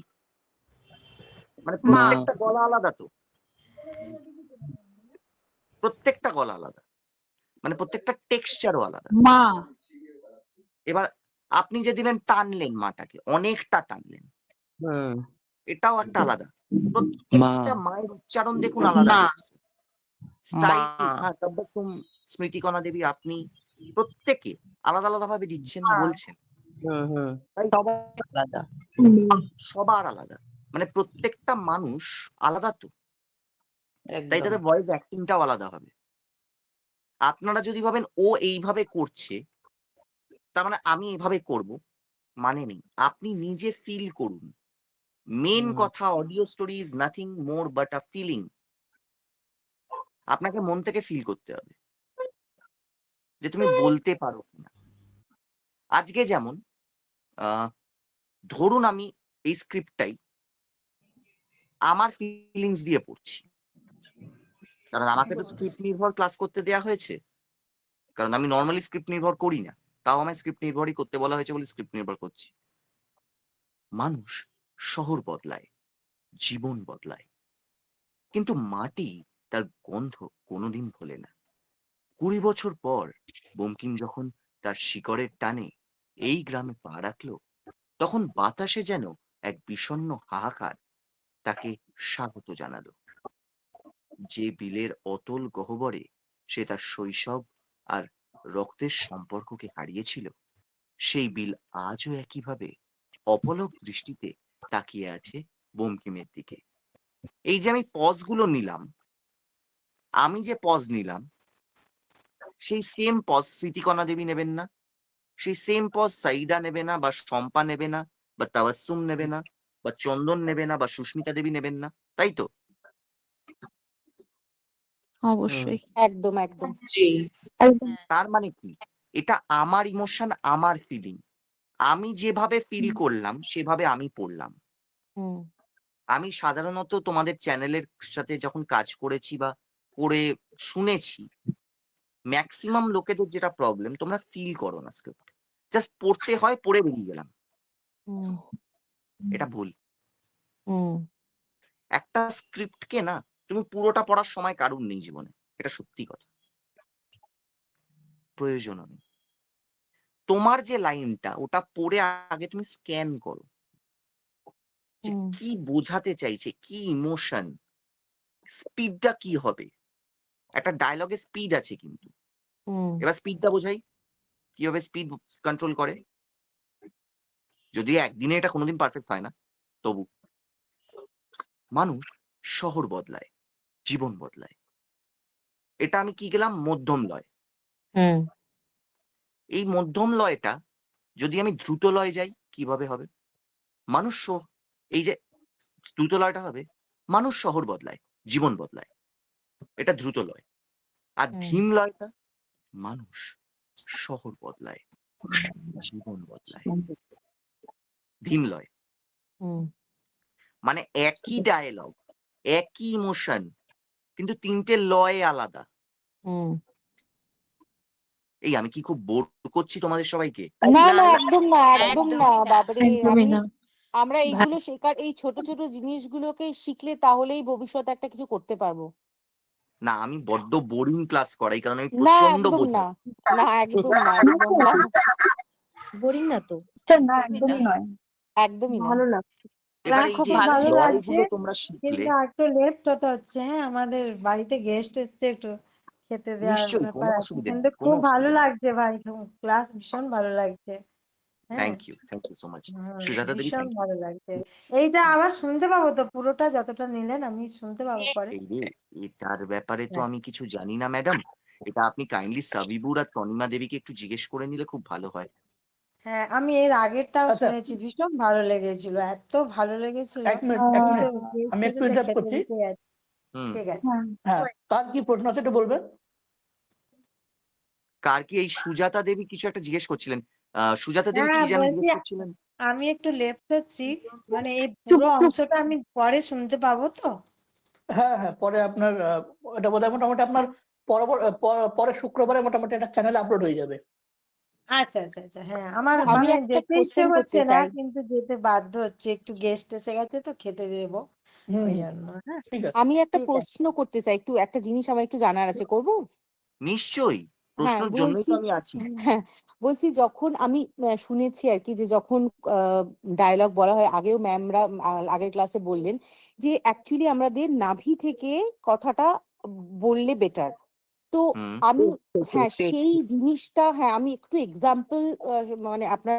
মানে মা, প্রত্যেকটা গলা আলাদা তো, প্রত্যেকটা গলা আলাদা, মানে প্রত্যেকটা টেক্সচারও আলাদা। মা, এবার আপনি যে দিলেন টানলেন মাটাকে, অনেকটা টানলেন, হুম, এটাও একটা আলাদা। প্রত্যেকটা মায়ের উচ্চারণ দেখুন আলাদা মা, হচ্ছে, স্টাইল। মা, হ্যাঁ, তব্বাসুম, স্মৃতিকণা দেবী, আপনি প্রত্যেকে আলাদা আলাদা ভাবে দিচ্ছেন, বলছেন, হুম, তাই সবাই আলাদা। সবার আলাদা, মানে প্রত্যেকটা মানুষ আলাদা তো, তাই একদম। তাদের ভয়েস অ্যাক্টিংটাও আলাদা হবে। আপনারা যদি ভাবেন ও এইভাবে করছে, তার মানে আমি এইভাবে করব, মানে নেই। আপনি নিজে ফিল করুন। মেন হুম, কথা, audio story is nothing more but a feeling. আপনাকে মন থেকে ফিল করতে হবে যে তুমি বলতে পারো কিনা। আজকে যেমন ধরুন আমি এই স্ক্রিপ্টটাই আমার ফিলিংস দিয়ে পড়ছি, কারণ আমাকে তো স্ক্রিপ্ট নির্ভর ক্লাস করতে দেওয়া হয়েছে, কারণ আমি নর্মালি স্ক্রিপ্ট নির্ভর করি না, তাও আমায় স্ক্রিপ্ট নির্ভরই করতে বলা হয়েছে বলে স্ক্রিপ্ট নির্ভর করছি। মানুষ শহর বদলায়, জীবন বদলায়, কিন্তু মাটি তার গন্ধ কোনোদিন ভোলে না। 20 বছর পর বঙ্কিম যখন তার শিকড়ের টানে এই গ্রামে পা রাখলো, তখন বাতাসে যেন এক বিষণ্ণ হাহাকার তাকে স্বাগত জানালো। যে বিলের অতল গহ্বরে সে তার শৈশব আর রক্তের সম্পর্ককে হারিয়েছিল, সেই বিল আজও একইভাবে অপলক দৃষ্টিতে তাকিয়ে আছে বঙ্কিমের দিকে। এই যে আমি পজগুলো নিলাম, আমি যে পজ নিলাম, সেই সেম পজ স্মৃতিকণা দেবী নেবেন না, সেই সেম পজ সাইদা নেবে না, বা শম্পা নেবে না, বা তাবাসসুম নেবে না, বা চন্দন নেবে না, বা সুস্মিতা দেবী নেবেন না, তাই তো? অবশ্যই। একদম একদম। তার মানে কি, এটা আমার ইমোশন, আমার ফিলিং, আমি যেভাবে ফিল করলাম সেভাবে আমি পড়লাম। হুম আমি সাধারণত তোমাদের চ্যানেলের সাথে যখন কাজ করেছি বা পড়ে শুনেছি, ম্যাক্সিমাম লোকেদের যেটা প্রবলেম, তোমরা ফিল করো না স্ক্রিপ্ট, জাস্ট পড়তে হয়, পড়ে বেরিয়ে গেলাম। হুম এটা ভুল। হুম একটা স্ক্রিপ্টকে না তুমি পুরোটা পড়ার সময় কারুর নেই জীবনে, এটা সত্যি কথা, প্রয়োজন নেই। তোমার যে লাইনটা, ওটা পড়ে আগে তুমি স্ক্যান করো যে হুম কি বোঝাতে চাইছে, কি ইমোশন, স্পিডটা কি হবে। একটা ডায়লগের স্পিড আছে কিন্তু, হুম এবার স্পিডটা বোঝাই, কিভাবে স্পিড কন্ট্রোল করে। যদিও একদিনে এটা কোনোদিন পারফেক্ট হয় না, তবু মানুষ শহর বদলায়, জীবন বদলায়। এটা আমি কি গেলাম, মধ্যম লয়। হুম এই মধ্যম লয়টা যদি আমি দ্রুত লয় যাই, কিভাবে হবে? মানুষ এই যে দ্রুত লয়টা হবে, মানুষ শহর বদলায়, জীবন বদলায়, এটা দ্রুত লয়। আর হুম ধীম লয়টা, মানুষ শহর বদলায়, জীবন বদলায়। ধীম লয় হুম মানে একই ডায়লগ, একই ইমোশন, কিন্তু তিনটে লয় আলাদা। হুম এই আমি কি খুব বোর করছি তোমাদের সবাইকে? না না, না না, একদম না একদম না বাবারে একদমই না। আমরা এইগুলো শেখার এই ছোট ছোট জিনিসগুলোকে শিখলে তাহলেই ভবিষ্যতে একটা কিছু করতে পারবো। না, আমি বড্ড বোরিং ক্লাস করাই, কারণ আমি না প্রচন্ড একদম না বোঝাই। না একদম না একদম না বোরিং না তো। না একদমই নয়, একদমই না। ভালো লাগছে। এবার এই খুব যে ভালো লাগছে, লয়গুলো তোমরা শিখলে, কিন্তু একটু লেট হতে হচ্ছে। হ্যাঁ, আমাদের বাড়িতে গেস্ট এসছে, একটু খেতে দেওয়ার নিশ্চয়ই, ব্যাপার কোনো আছে, অসুবিধে কিন্তু নেই, কোনো খুব ভালো অসুবিধা নেই। লাগছে ভাই, ক্লাস ভীষণ ভালো লাগছে। হ্যাঁ, thank you so much. Sujata Devi, ভীষণ থ্যাংক ইউ। ভালো লাগছে। এইটা আবার শুনতে পাবো তো, পুরোটা যতটা নিলেন আমি শুনতে পাবো পরে? এই রে, এটার ব্যাপারে তো হ্যাঁ, আমি কিছু জানি না ম্যাডাম। এটা আপনি কাইন্ডলি সাবিবুর আর তনিমা দেবীকে একটু জিজ্ঞেস করে নিলে খুব ভালো হয়। হ্যাঁ, আমি এর আগেরটাও আচ্ছা, শুনেছি, ভীষণ ভালো লেগেছিল, এত ভালো লেগেছিল। এক মিনিট, এক আমি তো মিনিট। গেস্ট আমি একটু এসেছে ইন্টারাপ্ট খেতে করছি। দিতে যাচ্ছি। হুম। ঠিক আছে। হ্যাঁ, কার কি প্রশ্ন আছে একটু বলবেন? কার কি, এই সুজাতা দেবী কিছু একটা জিজ্ঞেস করছিলেন। সুজাতা দেবী কি হ্যাঁ, যেন বলছি জিজ্ঞেস করছিলেন? আমি একটু লেফট হচ্ছি, মানে এই পুরো অংশটা আমি পরে শুনতে পাবো তো? হ্যাঁ, হ্যাঁ, পরে আপনার এটা বোধহয় মোটামুটি আপনার পরের শুক্রবারে মোটামুটি একটা চ্যানেলে আপলোড হয়ে যাবে। আচ্ছা আচ্ছা আচ্ছা, হ্যাঁ আমার আমি মানে একটা যেতে ইচ্ছে কোশ্চেন করতে করছে না, চাই। কিন্তু যেতে বাধ্য হচ্ছে, একটু গেস্ট এসে গেছে তো খেতে দেবো, হুম, ওই হুম, জন্য। হ্যাঁ, ঠিক আছে। আমি একটা ঠিক আছে। প্রশ্ন করতে চাই, একটু একটা জিনিস আমার একটু জানার আছে, করব? নিশ্চয়ই, হ্যাঁ, প্রশ্নের জন্যই বলছি তো আমি আছি। হ্যাঁ, বলছি যখন আমি শুনেছি আর কি, যে যখন ডায়লগ বলা হয়, আগেও ম্যামরা আগের ক্লাসে বললেন যে অ্যাকচুয়ালি আমাদের নাভি থেকে কথাটা বললে বেটার। তো হুম। আমি হ্যাঁ পেট সেই জিনিসটা, হ্যাঁ আমি একটু এক্সাম্পল মানে আপনার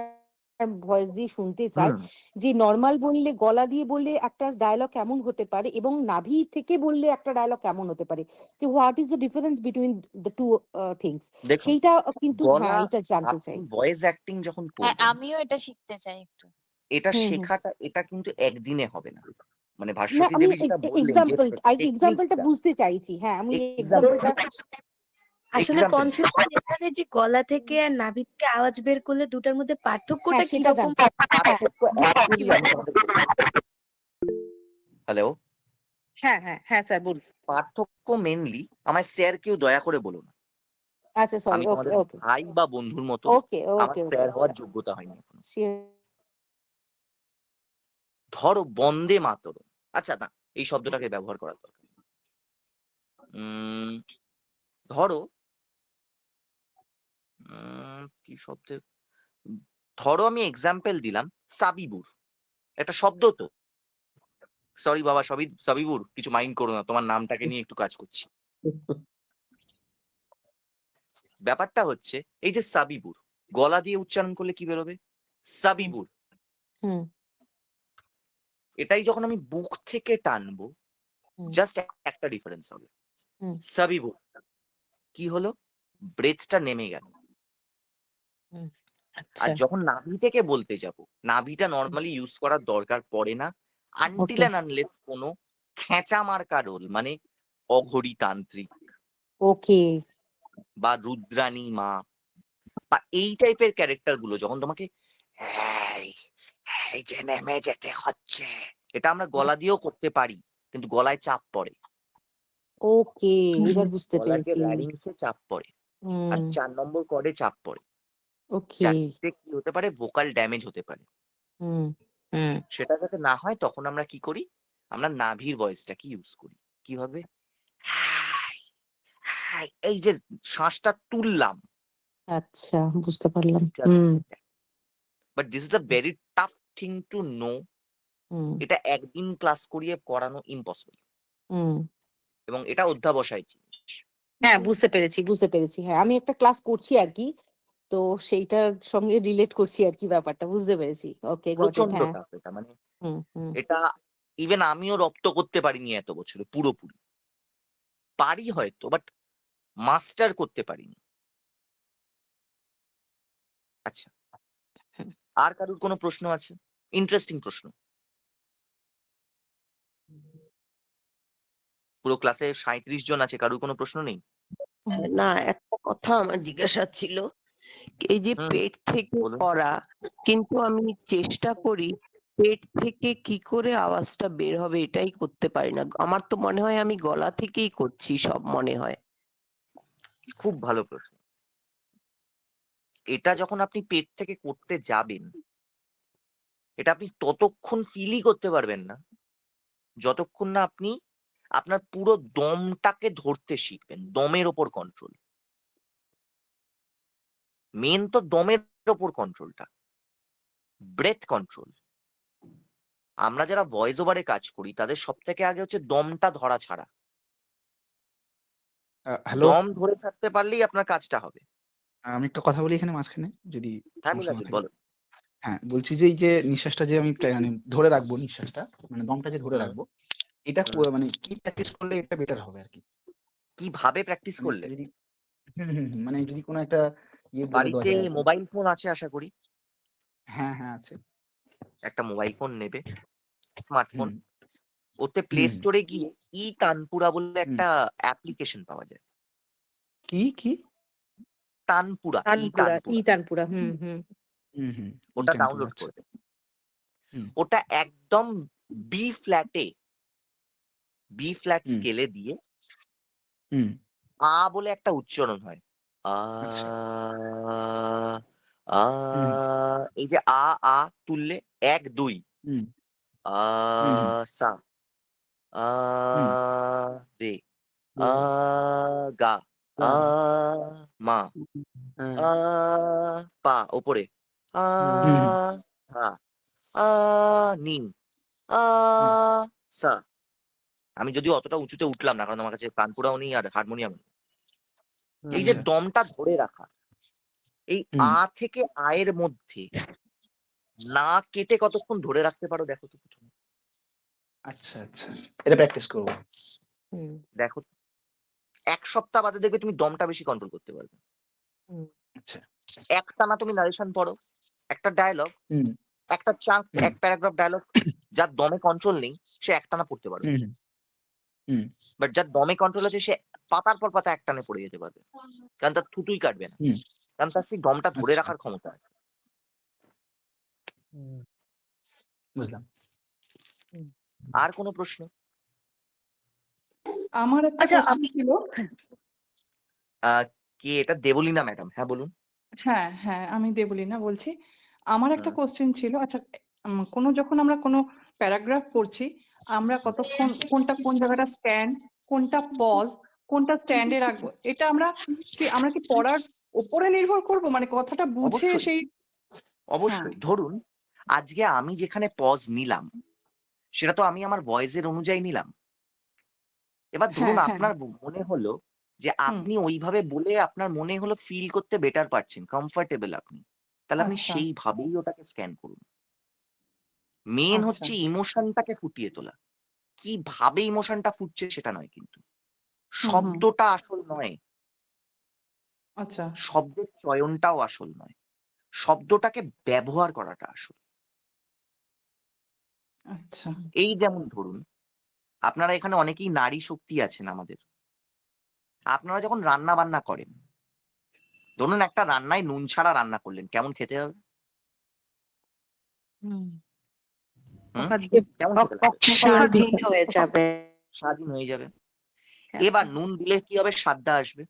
ভয়েস দিয়ে শুনতে চাই, হুম। যে নর্মাল বললে, গলা দিয়ে বললে একটা ডায়লগ কেমন হতে পারে, এবং নাভি থেকে বললে একটা ডায়লগ কেমন হতে পারে, যে what is the difference between the two things, দেখুন, সেইটা কিন্তু হ্যাঁ গলা, এটা জানতে আপনি চাই। ভয়েস অ্যাক্টিং যখন করবেন, আমিও এটা শিখতে চাই একটু। এটা হুম হুম। শেখাটা, এটা কিন্তু একদিনে হবে না। মানে না ভাস্বতী আমি দেবী যেটা বললেন যে এক্সাম্পলটা টেকনিকটা, বুঝতে চাইছি, হ্যাঁ আমি এক্সাম্পল, এক্সাম্পলটা। আসলে এক্সাম্পল কনফিউশন এখানে যে গলা থেকে আর নাভি থেকে আওয়াজ বের করলে দুটার মধ্যে হ্যাঁ পার্থক্যটা সেটা কিরকম? জানতে, হ্যাঁ পার্থক্য অ্যাকচুয়ালি আমি তোমাদের বলবো। হ্যালো, হ্যাঁ হ্যাঁ হ্যাঁ স্যার বলুন। পার্থক্য মেনলি, আমায় স্যার কেউ দয়া করে বলো না। আচ্ছা সরি, আমি ওকে তোমাদের ওকে ভাই বা বন্ধুর মতো, ওকে আমার ওকে ওকে স্যার হওয়ার যোগ্যতা হয়নি এখনো। Sure. ধরো বন্দে মাতরম, আচ্ছা না, এই শব্দটাকে ব্যবহার করার দরকার নেই। ধরো কি শব্দের, ধরো আমি এক্সাম্পল দিলাম সাবিবুর, একটা শব্দ তো। সরি বাবা, সাবিবুর, কিছু মাইন্ড করো না, তোমার নামটাকে নিয়ে একটু কাজ করছি। ব্যাপারটা হচ্ছে, এই যে সাবিবুর, গলা দিয়ে উচ্চারণ করলে কি বেরোবে? সাবিবুর। হুম এটাই যখন আমি বুক থেকে টানবো, হুম জাস্ট একটা ডিফারেন্স হবে। হুম সাবিবুর কি হলো? ব্রেথটা নেমে গেল। হুম। আর আচ্ছা যখন নাভি থেকে বলতে যাব, নাভিটা নর্মালি ইউজ করার দরকার পড়ে না, আনটিল ওকে অ্যান্ড আনলেস কোনো খেঁচা মার্কা রোল, মানে অঘরী তান্ত্রিক ওকে বা রুদ্রাণী মা বা এই টাইপের ক্যারেক্টার গুলো যখন তোমাকে এই এই যে নেমে যেতে হচ্ছে, এটা আমরা গলা দিয়েও করতে পারি, কিন্তু গলায় চাপ পড়ে, ওকে এবার বুঝতে গলার যে পেরেছি। ল্যারিংসে চাপ পড়ে, আর হুম 4 নম্বর কর্ডে চাপ পড়ে, ওকে যাতে কি হতে পারে, ভোকাল ড্যামেজ হতে পারে। হুম হুম সেটা যাতে না হয়, তখন আমরা কি করি, আমরা নাভির ভয়েসটাকে ইউজ করি। কিভাবে? হাই, হাই, এই যে শ্বাসটা তুললাম, আচ্ছা বুঝতে পারলাম। Hmm but this is a very tough thing to know. হুম এটা একদিন ক্লাস করিয়ে করানো ইম্পসিবল, হুম এবং এটা অধ্যাবসায় জিনিস, হ্যাঁ বুঝতে পেরেছি বুঝতে পেরেছি, হ্যাঁ আমি একটা ক্লাস করছি আর কি, তো সেইটার সঙ্গে রিলেট করছি আর কি, ব্যাপারটা বুঝতে পেরেছি। ওকে গট ইট। প্রচন্ড হ্যাঁ টাফ এটা, মানে হুম হুম এটা ইভেন আমিও রপ্ত করতে পারিনি এত বছরে পুরোপুরি, পারি হয়তো, বাট মাস্টার করতে পারিনি। আচ্ছা, হুম। আর কারোর কোনো প্রশ্ন আছে? ইন্টারেস্টিং প্রশ্ন? পুরো ক্লাসে 37 জন আছে, কারোর কোনো প্রশ্ন নেই? না, একটা কথা আমার জিজ্ঞাসা ছিল, এই যে হুম, পেট থেকে বলুন। করা, কিন্তু আমি চেষ্টা করি পেট থেকে কি করে আওয়াজটা বের হবে এটাই করতে পারি না। আমার তো মনে হয় আমি গলা থেকেই করছি সব, মনে হয়। খুব ভালো প্রশ্ন। এটা যখন আপনি পেট থেকে করতে যাবেন, এটা আপনি ততক্ষণ ফিলই করতে পারবেন না, যতক্ষণ না আপনি আপনার পুরো দমটাকে ধরতে শিখবেন, দমের ওপর কন্ট্রোল। মেন তো দমের ওপর কন্ট্রোলটা, ব্রেথ কন্ট্রোল। আমরা যারা ভয়েস ওভারে কাজ করি, তাদের সব থেকে আগে হচ্ছে দমটা ধরা ছাড়া। হ্যালো, দম ধরে থাকতে পারলেই আপনার কাজটা হবে। আমি একটা কথা বলি এখানে মাঝখানে যদি হ্যাঁ, সমস্যা না মিনাজুল থাকে? বলো। হ্যাঁ, বলছি যে এই যে নিঃশ্বাসটা যে আমি মানে ধরে রাখবো নিঃশ্বাসটা, মানে দমটা যে ধরে হুম, রাখবো, এটা হুম। মানে কি প্র্যাকটিস করলে এটা বেটার হবে আরকি? কিভাবে প্র্যাকটিস মানে করলে? যদি মানে যদি কোনো একটা বলে দেওয়া বাড়িতে যায় আরকি। মোবাইল ফোন আছে আশা করি। হ্যাঁ, হ্যাঁ আছে। একটা মোবাইল ফোন নেবে, স্মার্টফোন। হুম, ওতে প্লে হুম, স্টোরে গিয়ে তানপুরা বলে হুম। একটা অ্যাপ্লিকেশন পাওয়া যায়। কি? তানপুরা, তানপুরা, তানপুরা। তানপুরা। হুম, হুম। হুম। ওটা টানপুরা ডাউনলোড আচ্ছা। করবে। হুম, ওটা একদম বি ফ্ল্যাট হুম, স্কেলে দিয়ে হুম। বলে একটা উচ্চারণ হয়। আ আচ্ছা। আ হুম, এই যে আ তুললে ১, ২ হুম, আ হুম, সা আ হুম, রে আ গা আ মা আ পা ওপরে আ হুম, হুম, হা আ নি আ হুম। সা। আমি যদিও অতটা উঁচুতে উঠলাম না কারণ আমার কাছে তানপুরাও নেই আর হারমোনিয়াম নেই। এই যে আচ্ছা। দমটা ধরে রাখা, এই হুম। থেকে এর মধ্যে না কেটে কতক্ষণ ধরে রাখতে পারো দেখো তো প্রথমে। আচ্ছা। এটা প্র্যাকটিস করব। হুম, দেখো ১ সপ্তাহ বাদে দেখবে তুমি দমটা বেশি কন্ট্রোল করতে পারবে। হুম, আচ্ছা। একটানা তুমি নারেশন পড়ো, একটা ডায়ালগ, হুম, একটা চাঙ্ক, হুম, এক প্যারাগ্রাফ ডায়ালগ যার দমে কন্ট্রোল নেই সে একটানা পড়তে পারবে। হুম, হুম, বাট যার দমে কন্ট্রোল আছে সে পাতার পর পাতা একটানে পড়ে যেতে পারবে। কারণ তার থুতুই কাটবে না। হুম। কারণ তার সেই দমটা ধরে আচ্ছা, রাখার ক্ষমতা আছে। বুঝলাম। হুম। আর কোনো প্রশ্ন? আমার একটা আচ্ছা কোশ্চেন ছিল। আ কে এটা? দেবলীনা ম্যাডাম। হ্যাঁ, বলুন। হ্যাঁ, আমি দেবলীনা বলছি। আমার একটা হুম, কোশ্চেন ছিল। আচ্ছা, কোনো যখন আমরা কোনো প্যারাগ্রাফ পড়ছি, আমরা কতক্ষণ কোনটা কোন জায়গাটা স্ট্যান্ড, কোনটা পজ, কোনটা স্ট্যান্ডে রাখবো? এটা আমরা কি পড়ার উপরে নির্ভর করব? মানে কথাটা বুঝে অবশ্যই, সেই হ্যাঁ, অবশ্যই। ধরুন আজকে আমি যেখানে পজ নিলাম সেটা তো আমি আমার ভয়েসের অনুযায়ী নিলাম। এবার ধরুন হ্যাঁ। আপনার মনে হলো যে হুম, আপনি ওইভাবে বলে আপনার মনে হলো ফিল করতে বেটার পারছেন, কমফোর্টেবল আপনি। তাহলে আপনি আচ্ছা, সেইভাবেই ওটাকে স্ক্যান করুন। মেইন আচ্ছা, হচ্ছে ইমোশনটাকে ফুটিয়ে তোলা। কিভাবে ইমোশনটা ফুটছে সেটা নয় কিন্তু। হুম, শব্দটা আসল নয়। আচ্ছা, শব্দের চয়নটাও আসল নয়। শব্দটাকে ব্যবহার করাটা আসল। আচ্ছা। এই যেমন ধরুন আপনারা এখানে অনেকেই নারী শক্তি আছেন আমাদের। আপনারা যখন রান্না-বান্না করেন, ধরুন একটা রান্নায় নুন ছাড়া রান্না করলেন, কেমন খেতে হবে? হুম। হুম? অখাদ্য কেমন খেতে লাগবে? স্বাদহীন হয়ে যাবে। স্বাদহীন হয়ে যাবে। হ্যাঁ। এবার নুন দিলে কি হবে? স্বাদটা আসবে।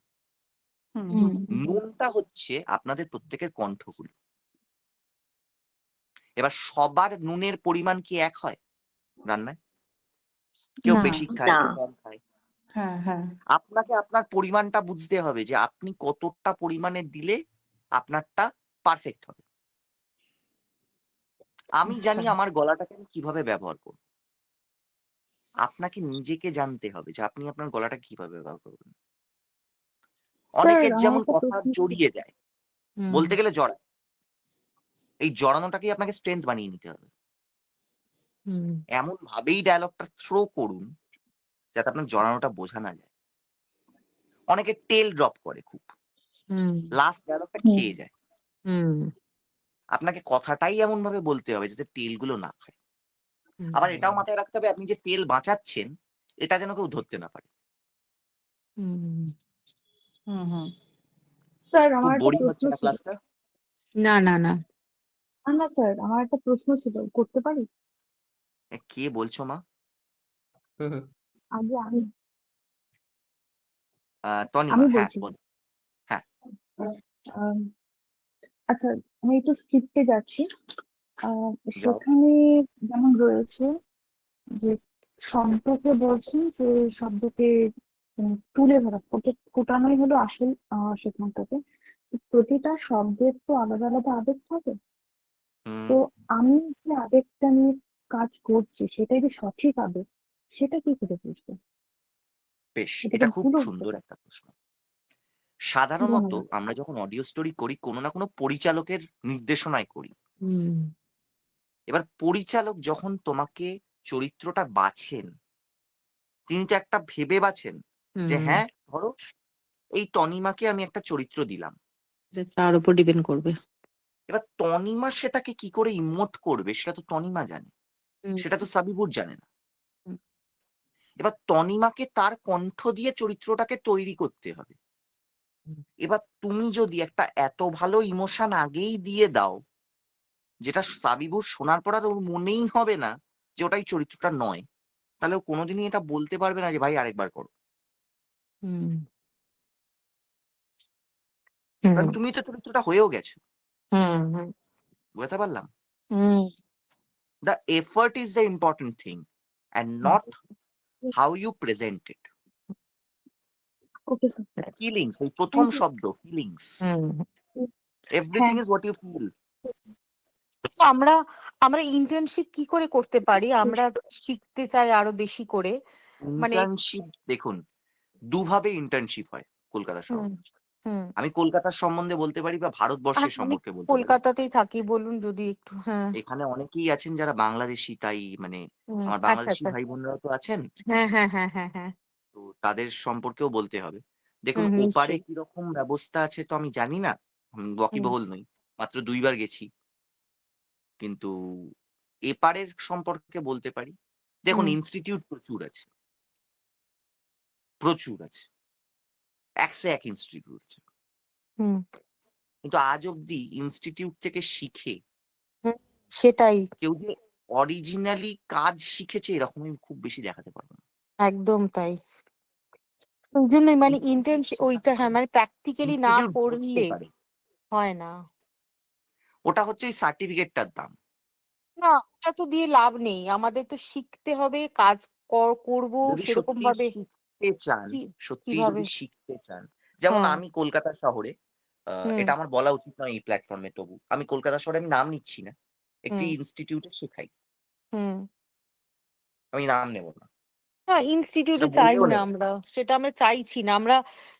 হুম, হুম, হুম, নুনটা হচ্ছে আপনাদের প্রত্যেকের কণ্ঠগুলো। এবার সবার নুনের পরিমাণ কি এক হয় রান্নায়? কেউ না। বেশি খায়, কেউ কম খায়। হ্যাঁ। আপনাকে আপনার পরিমাণটা বুঝতে হবে যে আপনি কতটা পরিমাণে দিলে আপনারটা পারফেক্ট হবে। আমি আচ্ছা। জানি আমার গলাটাকে আমি কিভাবে ব্যবহার করব। আপনাকে নিজেকে জানতে হবে যে আপনি আপনার গলাটা কিভাবে ব্যবহার করবেন। স্যার অনেকের আমার যেমন একটা কথা প্রশ্ন ছিল। জড়িয়ে যায়। হুম, বলতে গেলে জড়ায়। এই জড়ানোটাকেই আপনাকে স্ট্রেংথ বানিয়ে নিতে হবে। হুম, এমন ভাবেই ডায়ালগটা থ্রো করুন যাতে আপনার জড়ানোটা বোঝা না যায়। অনেকে টেল ড্রপ করে খুব। হুম, লাস্ট ডায়ালগটা হুম, খেয়ে যায়। হুম, আপনাকে কথাটাই এমনভাবে বলতে হবে যাতে টেল গুলো না খায়। আবার এটাও মাথায় রাখতে হবে আপনি যে তেল বাঁচাচ্ছেন এটা যেন কেউ ধরতে না পারে। হুম। হুম। স্যার খুব আমার একটা বোরিং প্রশ্ন হচ্ছে না ছিল। ক্লাসটা? না। না স্যার আমার একটা প্রশ্ন ছিল, করতে পারি? কে বলছো মা? আগে আমি তনিমা, আমি হ্যাঁ বলছি। বলো। হ্যাঁ, আম, আচ্ছা, আমি একটু স্ক্রিপ্টে যাচ্ছি। যাও। সেখানে যেমন রয়েছে যে শব্দকে বলছেন যে শব্দকে তুলে ধরা, ফোটানোই হলো আসল সেখানটাতে। তো প্রতিটা শব্দের তো আলাদা আলাদা আবেগ থাকে। হুম, তো আমি যে আবেগটা নিয়ে কাজ করছি সেটাই যে সঠিক আবেগ, সেটা কি করে বুঝবো? বেশ, এটা এটা তো খুব ভুল হচ্ছে। সুন্দর একটা প্রশ্ন। কি সাধারণত মনে হয়? আমরা যখন অডিও স্টোরি করি কোনো না কোনো পরিচালকের নির্দেশনায় করি। হুম এবার পরিচালক যখন তোমাকে চরিত্রটা বাছেন, তিনি তো একটা ভেবে বাছেন যে হুম হ্যাঁ, ধরো এই তনিমাকে আমি একটা চরিত্র দিলাম। এটা তার উপর ডিপেন্ড করবে। এবার তনিমা সেটাকে কি করে ইমোট করবে সেটা তো তনিমা জানে, হুম সেটা তো সাবিবুর জানে না। হুম এবার তনিমাকে তার কণ্ঠ দিয়ে চরিত্রটাকে তৈরি করতে হবে। হুম এবার তুমি যদি একটা এত ভালো ইমোশন আগেই দিয়ে দাও, যেটা সাবিবুর শোনার পর আর ওর মনেই হবে না যে ওটাই চরিত্রটা নয়, তাহলে ও কোনোদিনই এটা বলতে পারবে না যে ভাই আরেকবার করো। হুম কারণ হুম তুমি তো চরিত্রটা হয়েও গেছো। হুম হুম বুঝতে পারলাম? Hmm the effort is the important thing and not how you present it. Okay sir. Feelings, এই প্রথম শব্দ feelings, hmm everything is what you feel. তো আমরা আমরা ইন্টার্নশিপ কি করে করতে পারি? আমরা শিখতে চাই আরো বেশি করে, মানে ইন্টার্নশিপ দেখুন, দুভাবে ইন্টার্নশিপ হয় কলকাতা হুম শহরে। হুম আমি কলকাতার সম্বন্ধে বলতে পারি বা ভারতবর্ষের আমি সম্পর্কে বলতে পারি। কলকাতাতেই থাকি, বলুন যদি একটু। হ্যাঁ এখানে অনেকেই আছেন যারা বাংলাদেশি, তাই মানে আমার আচ্ছা বাংলাদেশি আচ্ছা। ভাই বোনরাও তো আছেন, হ্যাঁ হ্যাঁ হ্যাঁ হ্যাঁ হ্যাঁ। তো তাদের সম্পর্কেও বলতে হবে। দেখুন, ওপারে নিশ্চয়ই। কিরকম ব্যবস্থা আছে তো আমি জানি না, হুম ওয়াকিবহল নই, মাত্র 2 বার গেছি। কিন্তু এপারের সম্পর্কে বলতে পারি। দেখুন, হুম ইনস্টিটিউট প্রচুর আছে, প্রচুর আছে, এক সে এক ইনস্টিটিউট আছে। হুম কিন্তু আজ অব্দি ইনস্টিটিউট থেকে শিখে হুম, সেটাই। কেউ যে অরিজিনালি কাজ শিখেছে এরকম আমি খুব বেশি দেখাতে পারবো না। একদম তাই। সেই জন্যই মানে ইনস্টিটিউট ইন্টার্নশিপ ওইটা, শেখাতে হ্যাঁ পারে, মানে প্র্যাকটিক্যালি না ইনস্টিটিউট ধরতে করলে পারে। হয় না। ওটা হচ্ছে এই সার্টিফিকেটটার দাম। না, ওটা তো দিয়ে লাভ নেই, আমাদের তো শিখতে হবে, কাজ করব যদি সেরকম সত্যি ভাবে। শিখতে চান, কি সত্যি কিভাবে? যদি শিখতে চান, যেমন হ্যাঁ। আমি কলকাতা শহরে, হুম এটা আমার বলা উচিত নয় এই প্ল্যাটফর্মে, তবু আমি কলকাতা শহরে আমি নাম নিচ্ছি না, একটি হুম ইনস্টিটিউটে শেখাই। হুম আমি নাম নেব না, হ্যাঁ, সেটা ইনস্টিটিউটে চাই বললেও না নেব না। আমরা, সেটা আমরা চাইছি না। আমরা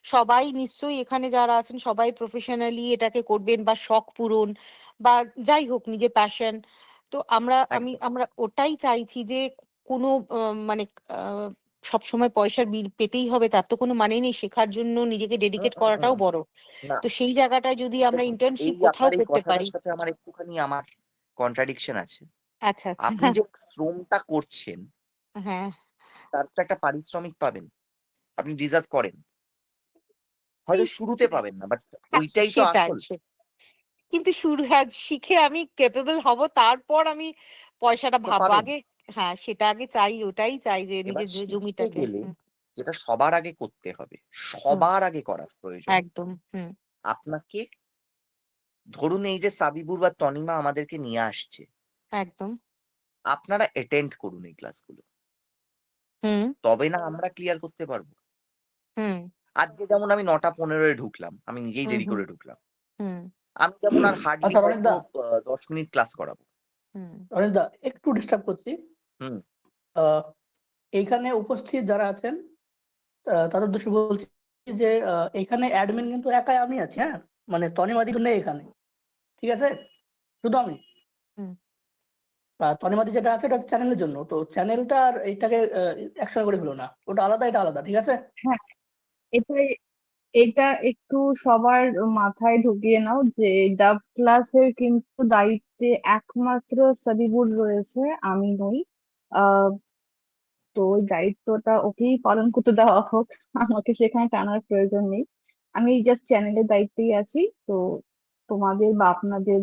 সবাই নিশ্চয়ই এখানে যারা আছেন সবাই প্রফেশনালি এটাকে করবেন, বা শখ পূরণ বা যাই হোক নিজের প্যাশন। তো একদম। আমরা ওটাই চাইছি যে কোনো মানে আহ, সবসময় পয়সার বিল পেতেই হবে তার তো কোনো মানে নেই, শেখার জন্য নিজেকে হুম, ডেডিকেট হুম, করাটাও হুম। বড়। না, তো সেই জায়গাটায় যদি আমরা দেখুন, ইন্টার্নশিপ এই কোথাও আপনার এই করতে পারি। কথাটার সাথে আমার একটুখানি কন্ট্রাডিকশন আছে। আচ্ছা আচ্ছা। আপনি যে শ্রমটা করছেন হ্যাঁ, তার তো একটা পারিশ্রমিক পাবেন, আপনি ডিজার্ভ করেন। এই হয়তো শুরুতে পাবেন না, বাট হ্যাঁ, ওইটাই তো সেটাই আসল। কিন্তু শুরু, হ্যাঁ শিখে আমি ক্যাপেবল হব, তারপর আমি পয়সাটা তো ভাববো পাবেন। আগে। হ্যাঁ সেটা আগে চাই, ওটাই চাই যে এবার নিজের শিখতে জমিটাকে। গেলে হুম যেটা সবার আগে করতে হবে, হুম সবার আগে করার প্রয়োজন, একদম। হুম আপনাকে, ধরুন এই যে সাবিবুর বা তনিমা আমাদেরকে নিয়ে আসছে, একদম। আপনারা অ্যাটেন্ড করুন এই ক্লাসগুলো, হুম তবে না আমরা ক্লিয়ার করতে পারবো। হুম আজকে যেমন আমি 9টা 15-এ ঢুকলাম, আমি নিজেই হুম দেরি হুম করে ঢুকলাম। হুম আমি যেমন আর হার্ডলি আচ্ছা রনিত হয়তো দা, 10 মিনিট ক্লাস করাবো। হুম রনিত দা একটু ডিস্টার্ব করছি। হুম। আহ, এইখানে উপস্থিত যারা আছেন তাদের উদ্দেশ্যে বলছি যে এখানে অ্যাডমিন কিন্তু একাই আমি আছি, হ্যাঁ, মানে তনিমাদি নেই এখানে, ঠিক আছে, শুধু আমি। হুম তনিমাদি যেটা আছে এটা চ্যানেলের জন্য, তো চ্যানেলটা আর এইটাকে একসঙ্গে করে ফেলো না, ওটা আলাদা এটা আলাদা, ঠিক আছে? হ্যাঁ, এটাই, এটা একটু সবার মাথায় ঢুকিয়ে নাও যে ডাব ক্লাসের কিন্তু দায়িত্বে একমাত্র সাবিবুর রয়েছে, আমি নই। আহ তো ওই দায়িত্বটা ওকেই পালন করতে দেওয়া হোক, আমাকে সেখানে টানার প্রয়োজন নেই। আমি জাস্ট চ্যানেলের দায়িত্বেই আছি। তো তোমাদের বা আপনাদের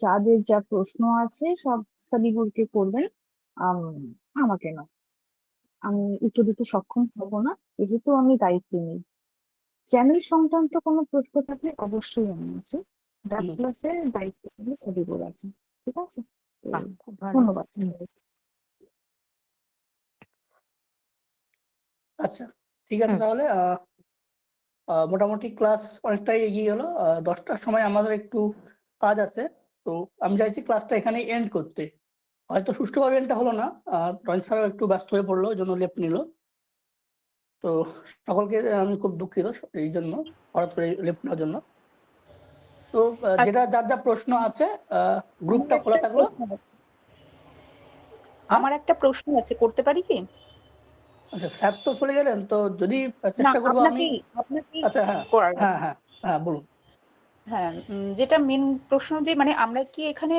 যাদের যা প্রশ্ন আছে সব সাবিবুরকে করবেন, আমাকে না। আমি উত্তর দিতে সক্ষম হব না, যেহেতু আমি দায়িত্বে নেই। চ্যানেল সংক্রান্ত কোনো প্রশ্ন থাকলে অবশ্যই আমি আছি। ডাক হুম, ক্লাসের দায়িত্ব নিয়ে সাবিবুর আছে, ঠিক আছে? তো বাহ খুব ভালো। ধন্যবাদ। আচ্ছা, ঠিক আছে, হুম তাহলে মোটামুটি ক্লাস অনেকটাই এগিয়ে গেল। 10টার সময় আমাদের একটু কাজ আছে, তো আমি চাইছি ক্লাসটা এখানে এন্ড করতে। হয়তো সুষ্ঠুভাবে এন্ডটা হলো না, রনিত স্যারও একটু ব্যস্ত হয়ে পড়লো, ওই জন্য লেফট নিল। তো সকলকে আমি খুব দুঃখিত এই জন্য, হঠাৎ করে লেফট নেওয়ার জন্য। তো যেটা যার যা প্রশ্ন আছে গ্রুপটা খোলা থাকলো। আমার একটা প্রশ্ন আছে, করতে পারি কি? আচ্ছা, স্যার তো চলে গেলেন, তো যদি না, চেষ্টা করবো আমি। আপনাকেই আচ্ছা, হ্যাঁ করার হ্যাঁ হ্যাঁ হ্যাঁ বলুন। হ্যাঁ, যেটা মেন প্রশ্ন যে মানে আমরা কি এখানে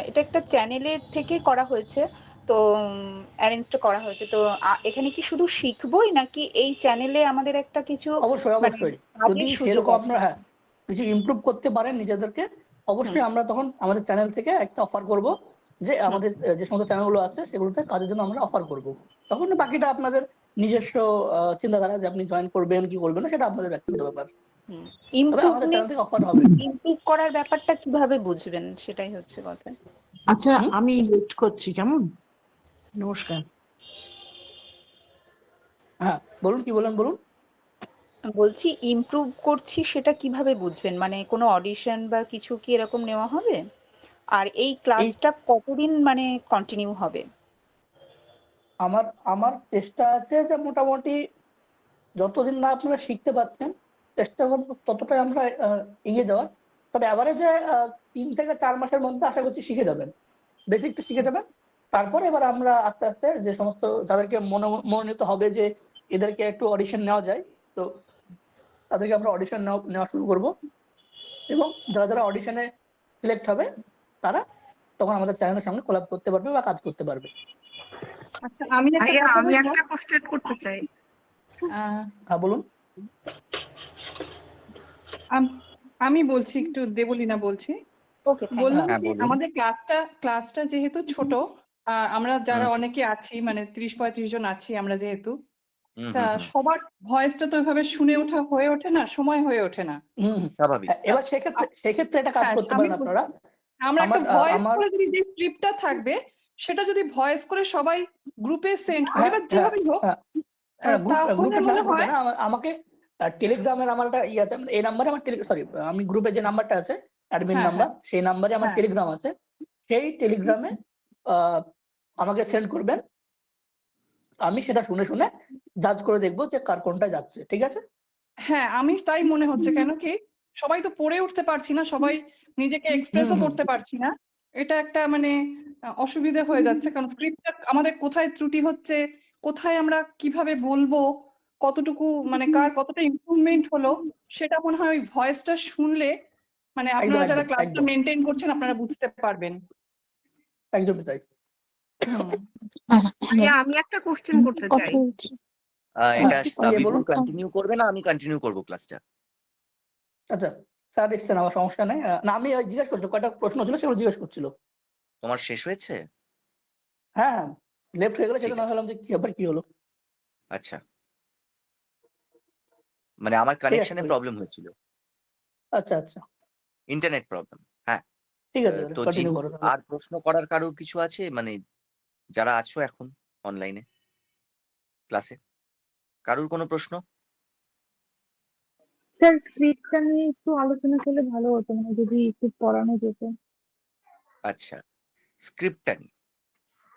এটা একটা চ্যানেলের থেকে করা হয়েছে, তো অ্যারেঞ্জটা করা হয়েছে, তো এখানে কি শুধু শিখবোই নাকি এই চ্যানেলে আমাদের একটা কিছু অবশ্যই মানে অবশ্যই, যদি কাজের সুযোগ সেরকম আছে? আপনারা হ্যাঁ কিছু ইমপ্রুভ করতে পারেন নিজেদেরকে, অবশ্যই আমরা তখন আমাদের চ্যানেল থেকে একটা অফার করব, যে আমাদের যে সমস্ত চ্যানেলগুলো আছে সেগুলোতে কাজের জন্য আমরা অফার করব। তখন বাকিটা আপনাদের নিজস্ব চিন্তাধারা, যে আপনি জয়েন করবেন কি করবেন না, সেটা আপনাদের ব্যক্তিগত ব্যাপার। তবে আমাদের চ্যানেল থেকে অফার হবে। ইমপ্রুভ করার ব্যাপারটা কিভাবে বুঝবেন, সেটাই হচ্ছে কথা। আচ্ছা, আমি লিফট করছি, কেমন? নমস্কার। হ্যাঁ বলুন, কি বলেন বলুন। বলছি ইমপ্রুভ করছি সেটা কিভাবে বুঝবেন, মানে কোনো অডিশন বা কিছু কি এরকম নেওয়া হবে? আর এই ক্লাসটা কতদিন মানে কন্টিনিউ হবে? আমার আমার চেষ্টা আছে যে মোটামুটি যতদিন না আপনারা শিখতে পারছেন, চেষ্টা করবো ততটাই আমরা এগিয়ে যাওয়ার। তবে অ্যাভারেজে 3 থেকে 4 মাসের মধ্যে আশা করছি শিখে যাবেন, বেসিকটা শিখে যাবেন। তারপরে এবার আমরা আস্তে আস্তে যে সমস্ত যাদেরকে মনোনীত হবে যে এদেরকে একটু অডিশন নেওয়া যায়, তো তাদেরকে আমরা অডিশন নেওয়া শুরু করব, এবং যারা যারা অডিশনে সিলেক্ট হবে তারা তখন আমাদের চ্যানেলের সঙ্গে কোলাব করতে পারবে বা কাজ করতে পারবে। আচ্ছা, আমি একটা ভাইয়া কথা আমি বলবো। একটা কোশ্চেন করতে চাই। হ্যাঁ বলুন। আমি বলছি, একটু দেবলীনা বলছি। বললাম যে আমাদের ক্লাসটা যেহেতু ছোট, আমরা যারা অনেকে আছি মানে 30-35 জন আছি আমরা যেহেতু, তা সবার ভয়েসটা তো ওইভাবে শুনে ওঠা হয়ে ওঠে না, সময় হয়ে ওঠে না। স্বাভাবিক। এবার সেক্ষেত্রে এটা কাজ করতে পারেন আপনারা। আমরা একটা ভয়েস করে যদি যে স্ক্রিপ্টটা থাকবে সেটা যদি ভয়েস করে সবাই গ্রুপে সেন্ড করি বা যেভাবেই হোক, তাহলে মনে হয় আমাকে টেলিগ্রামের আমার একটা ইয়ে আছে, এই নাম্বারে আমার সরি আমি গ্রুপে যে নাম্বারটা আছে অ্যাডমিন নাম্বার, সেই নাম্বারে আমার টেলিগ্রাম আছে, সেই টেলিগ্রামে আমাকে সেন্ড করবেন, আমি সেটা শুনে শুনে জাজ করে দেখবো যে কার কোনটা যাচ্ছে, ঠিক আছে? হ্যাঁ, আমি তাই মনে হচ্ছে, কেন কি সবাই তো পড়ে উঠতে পারছি না, সবাই নিজেকে এক্সপ্রেসও করতে পারছি না, এটা একটা মানে অসুবিধা হয়ে যাচ্ছে, কারণ স্ক্রিপ্টটা আমাদের কোথায় ত্রুটি হচ্ছে, কোথায় আমরা কিভাবে বলবো, কতটুকু মানে কার কতটা ইমপ্রুভমেন্ট হলো, সেটা মনে হয় ওই ভয়েসটা শুনলে মানে আপনারা যারা ক্লাসটা মেনটেন করছেন আপনারা বুঝতে পারবেন। একদমই তাই। ভাইয়া আমি একটা কোশ্চেন করতে চাই। এটা সাবিকুল কন্টিনিউ করবে না আমি কন্টিনিউ করব ক্লাসটা? আচ্ছা, স্যার এসছেন, আমার সমস্যা নেই। না, আমি জিজ্ঞেস করছি, কয়টা প্রশ্ন ছিল সেগুলো জিজ্ঞেস করছিল। তোমার শেষ হয়েছে? হ্যাঁ, লেফট হয়ে গেলে সেটা না হলাম যে কি আবার কি হলো। আচ্ছা, মানে আমার কানেকশনে প্রবলেম হয়েছিল। আচ্ছা আচ্ছা, ইন্টারনেট প্রবলেম। হ্যাঁ, ঠিক আছে, তো কন্টিনিউ করো। আর প্রশ্ন করার কারোর কিছু আছে, মানে যারা আছো এখন অনলাইনে ক্লাসে, কারোর কোনো প্রশ্ন? স্যার, স্ক্রিপ্টটা নিয়ে একটু আলোচনা করলে ভালো হতো, মানে যদি একটু পড়ানো যেত। আচ্ছা, স্ক্রিপ্টটা নিয়ে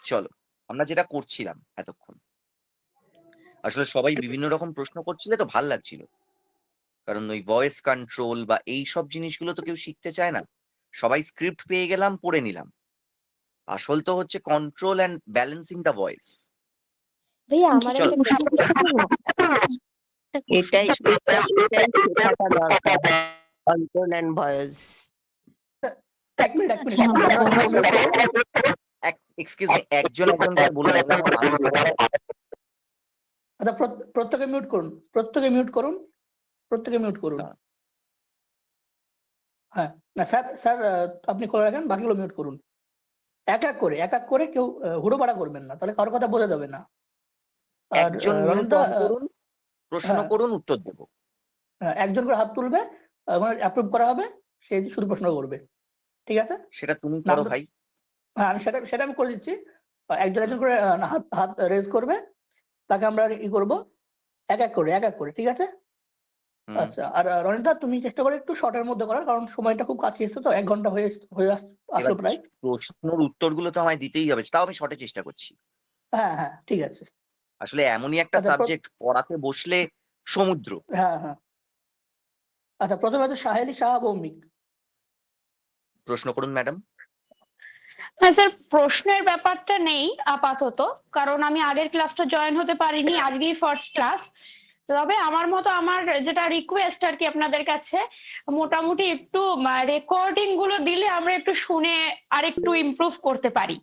চলো আমরা যেটা করছিলাম এতক্ষণ, আসলে সবাই বিভিন্ন রকম প্রশ্ন করছিলে তো ভাল লাগছিল, কারণ ওই ভয়েস কন্ট্রোল বা এই সব জিনিসগুলো তো কেউ শিখতে চায় না, সবাই স্ক্রিপ্ট পেয়ে গেলাম পড়ে নিলাম। আসল তো হচ্ছে control and balancing the voice. ভাইয়া আমার একটা এটাই শেখাটা দরকার, কন্ট্রোল এন্ড ভয়েস। এক মিনিট এক্সকিউজ মি, একজন করে বলুন। আচ্ছা, প্রত্যেকে মিউট করুন। হ্যাঁ, না স্যার আপনি করে রাখেন, বাকিগুলো মিউট করুন। এক এক করে কেউ হুড়োপাড়া করবেন না, তাহলে কারোর কথা বোঝা যাবে না। একজন মিউট অন করুন, প্রশ্ন করুন, উত্তর দেব। একজন করে হাত তুলবে, অ্যাপ্রুভ করা হবে, সে শুধু প্রশ্ন করবে, ঠিক আছে? সেটা তুমি করো ভাই। হ্যাঁ, আমি সেটা আমি করে দিচ্ছি। একজন করে হাত রেজ করবে, তাকে আমরা করবো এক এক করে, ঠিক আছে? আচ্ছা, আর রনিতা তুমি চেষ্টা করো একটু শর্টের মধ্যে করার, কারণ সময়টা খুব কাছে এসছে, তো 1 ঘন্টা হয়ে আসলো প্রায়। প্রশ্নের উত্তরগুলো তো আমায় দিতেই হবে, তাও আমি শর্টে চেষ্টা করছি। হ্যাঁ ঠিক আছে। আসলে এমনই একটা আচ্ছা সাবজেক্ট, পড়াতে বসলে সমুদ্র। হ্যাঁ হ্যাঁ। আচ্ছা, প্রথমে আছে সাহেলি শাহ ভৌমিক। প্রশ্ন করুন ম্যাডাম। হ্যাঁ স্যার, প্রশ্নের ব্যাপারটা নেই আপাতত, কারণ আমি আগের ক্লাসটা জয়েন হতে পারিনি, আজকেই ফার্স্ট ক্লাস। তবে আমার মতো আমার যেটা রিকোয়েস্ট আর কি আপনাদের কাছে, মোটামুটি একটু রেকর্ডিং গুলো দিলে আমরা একটু শুনে আর একটু ইমপ্রুভ করতে পারি,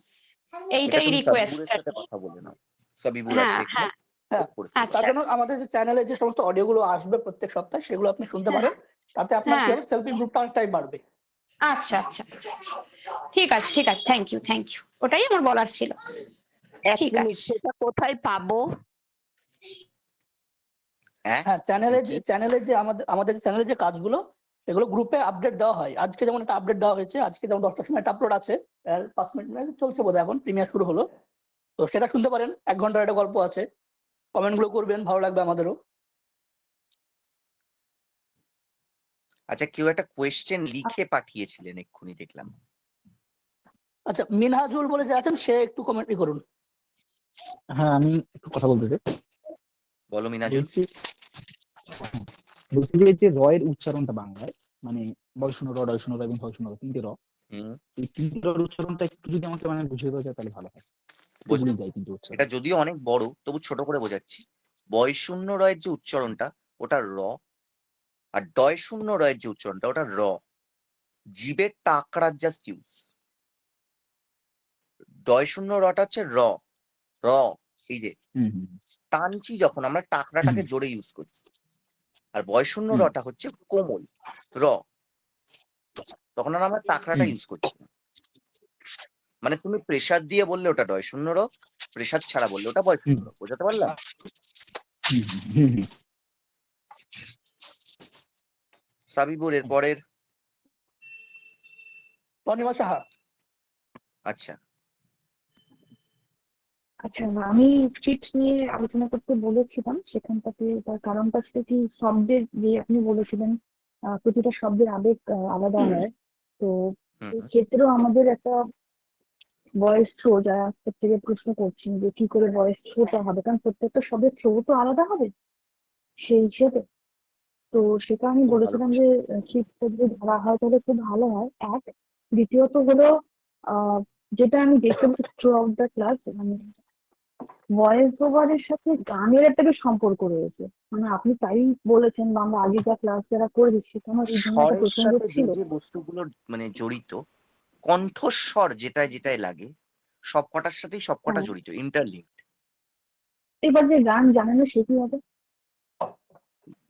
এটা এইটাই তুমি রিকোয়েস্ট সাবিবুরের আর সাথে কি। কথা বলে নাও, সাবিবুর হ্যাঁ আছে এখানে, হ্যাঁ হ্যাঁ, করে তার আচ্ছা জন্য আমাদের যে চ্যানেলে যে সমস্ত অডিও গুলো আসবে প্রত্যেক সপ্তাহে, সেগুলো আপনি শুনতে হ্যাঁ পারেন। তাতে আপনার কি হ্যাঁ হবে, সেলফ ইমপ্রুভটা অনেকটাই বাড়বে। আচ্ছা আচ্ছা আচ্ছা আচ্ছা। ঠিক আছে ঠিক আছে, থ্যাংক ইউ থ্যাংক ইউ, ওটাই আমার বলার ছিল। এক ঠিক মিনিট, আছে। সেটা কোথায় পাবো? হ্যাঁ হ্যাঁ, চ্যানেলের যে আমাদের চ্যানেলের যে কাজগুলো, সেগুলো গ্রুপে আপডেট দেওয়া হয়। আজকে যেমন একটা আপডেট দেওয়া হয়েছে, আজকে যেমন 10টার সময় একটা আপলোড আছে, 5 মিনিট চলছে বোধহয়, এখন প্রিমিয়ার শুরু হলো। তো সেটা শুনতে পারেন, 1 ঘন্টার একটা গল্প আছে। কমেন্ট গুলো করবেন, ভালো লাগবে আমাদেরও। আচ্ছা, কেউ একটা কোয়েশ্চেন লিখে পাঠিয়েছিলেন এক্ষুনি দেখলাম। আচ্ছা, মিনহাজুল বলে যে আছেন, সে একটু কমেন্ট করুন। হ্যাঁ, আমি একটু কথা বলতে চাই। বলো মিনাজুল। বলছি যে এই যে র এর উচ্চারণটা বাংলায়, মানে বয়শূন্য র, ডয়শূন্য র এবং ভয়শূন্য র, 3টে র। হুম, এই 3টে রর উচ্চারণটা একটু যদি আমাকে মানে বুঝিয়ে দেওয়া যায় তাহলে ভালো হয়। একটু বোঝা- ভুলে যাই কিন্তু উচ্চারণ। এটা যদিও অনেক বড়, তবু ছোট করে বোঝাচ্ছি। বয়শূন্য রয়ের যে উচ্চারণটা ওটা র, আর ডয় শূন্য রয়ের যে উচ্চারণটা ওটা র। জিভের টাকরার জাস্ট ইউজ। ডয় শূন্য রটা হচ্ছে র, র। এই যে হুম হুম টানছি যখন আমরা টাকরাটাকে হুম জোরে ইউজ করছি, আর বয়শূন্য হুম রটা হচ্ছে কোমল র, তখন আর আমরা টাকরাটা হুম ইউজ করছি না। মানে তুমি প্রেসার দিয়ে বললে ওটা ডয় শূন্য র, প্রেসার ছাড়া বললে ওটা বয় শূন্য র। বোঝাতে পারলাম? হুম হুম হুম। সাবিবুর এর পরের। তনিমা সাহা। আচ্ছা, আচ্ছা, আমি স্ক্রিপ্ট নিয়ে আলোচনা করতে বলেছিলাম, সেখানটাতে তার কারণটা ছিল কি, শব্দের যে আপনি বলেছিলেন প্রতিটা শব্দের আবেগ আলাদা হয়। তো হুম এই হুম। ক্ষেত্রেও আমাদের একটা ভয়েস থ্রো, যারা থেকে প্রশ্ন করছেন যে কি করে ভয়েস থ্রোটা হবে, কারণ প্রত্যেকটা শব্দের থ্রো তো আলাদা হবে সেই হিসেবে। তো সেটা আমি খুব ভালো বলেছিলাম প্রশ্ন। যে শিফটটা যদি ধরা হয় তাহলে খুব ভালো হয়। এক, দ্বিতীয়ত হলো যেটা আমি দেখতে পাচ্ছি থ্রু আউট দ্য ক্লাস, মানে ভয়েস ওভারের সাথে গানের একটা বেশ সম্পর্ক রয়েছে। মানে আপনি তাই বলেছেন, বা আমরা আগে যা ক্লাস যারা করেছি সেখানে এই ধরনের একটা স্বরের প্রসঙ্গ সাথে যে ছিল। যে বস্তুগুলো মানে জড়িত, কণ্ঠস্বর যেটায় যেটায় লাগে, সবকটার সাথেই সবকটা হ্যাঁ, জড়িত, ইন্টারলিঙ্ক। এবার যে গান জানে না সে কি হবে?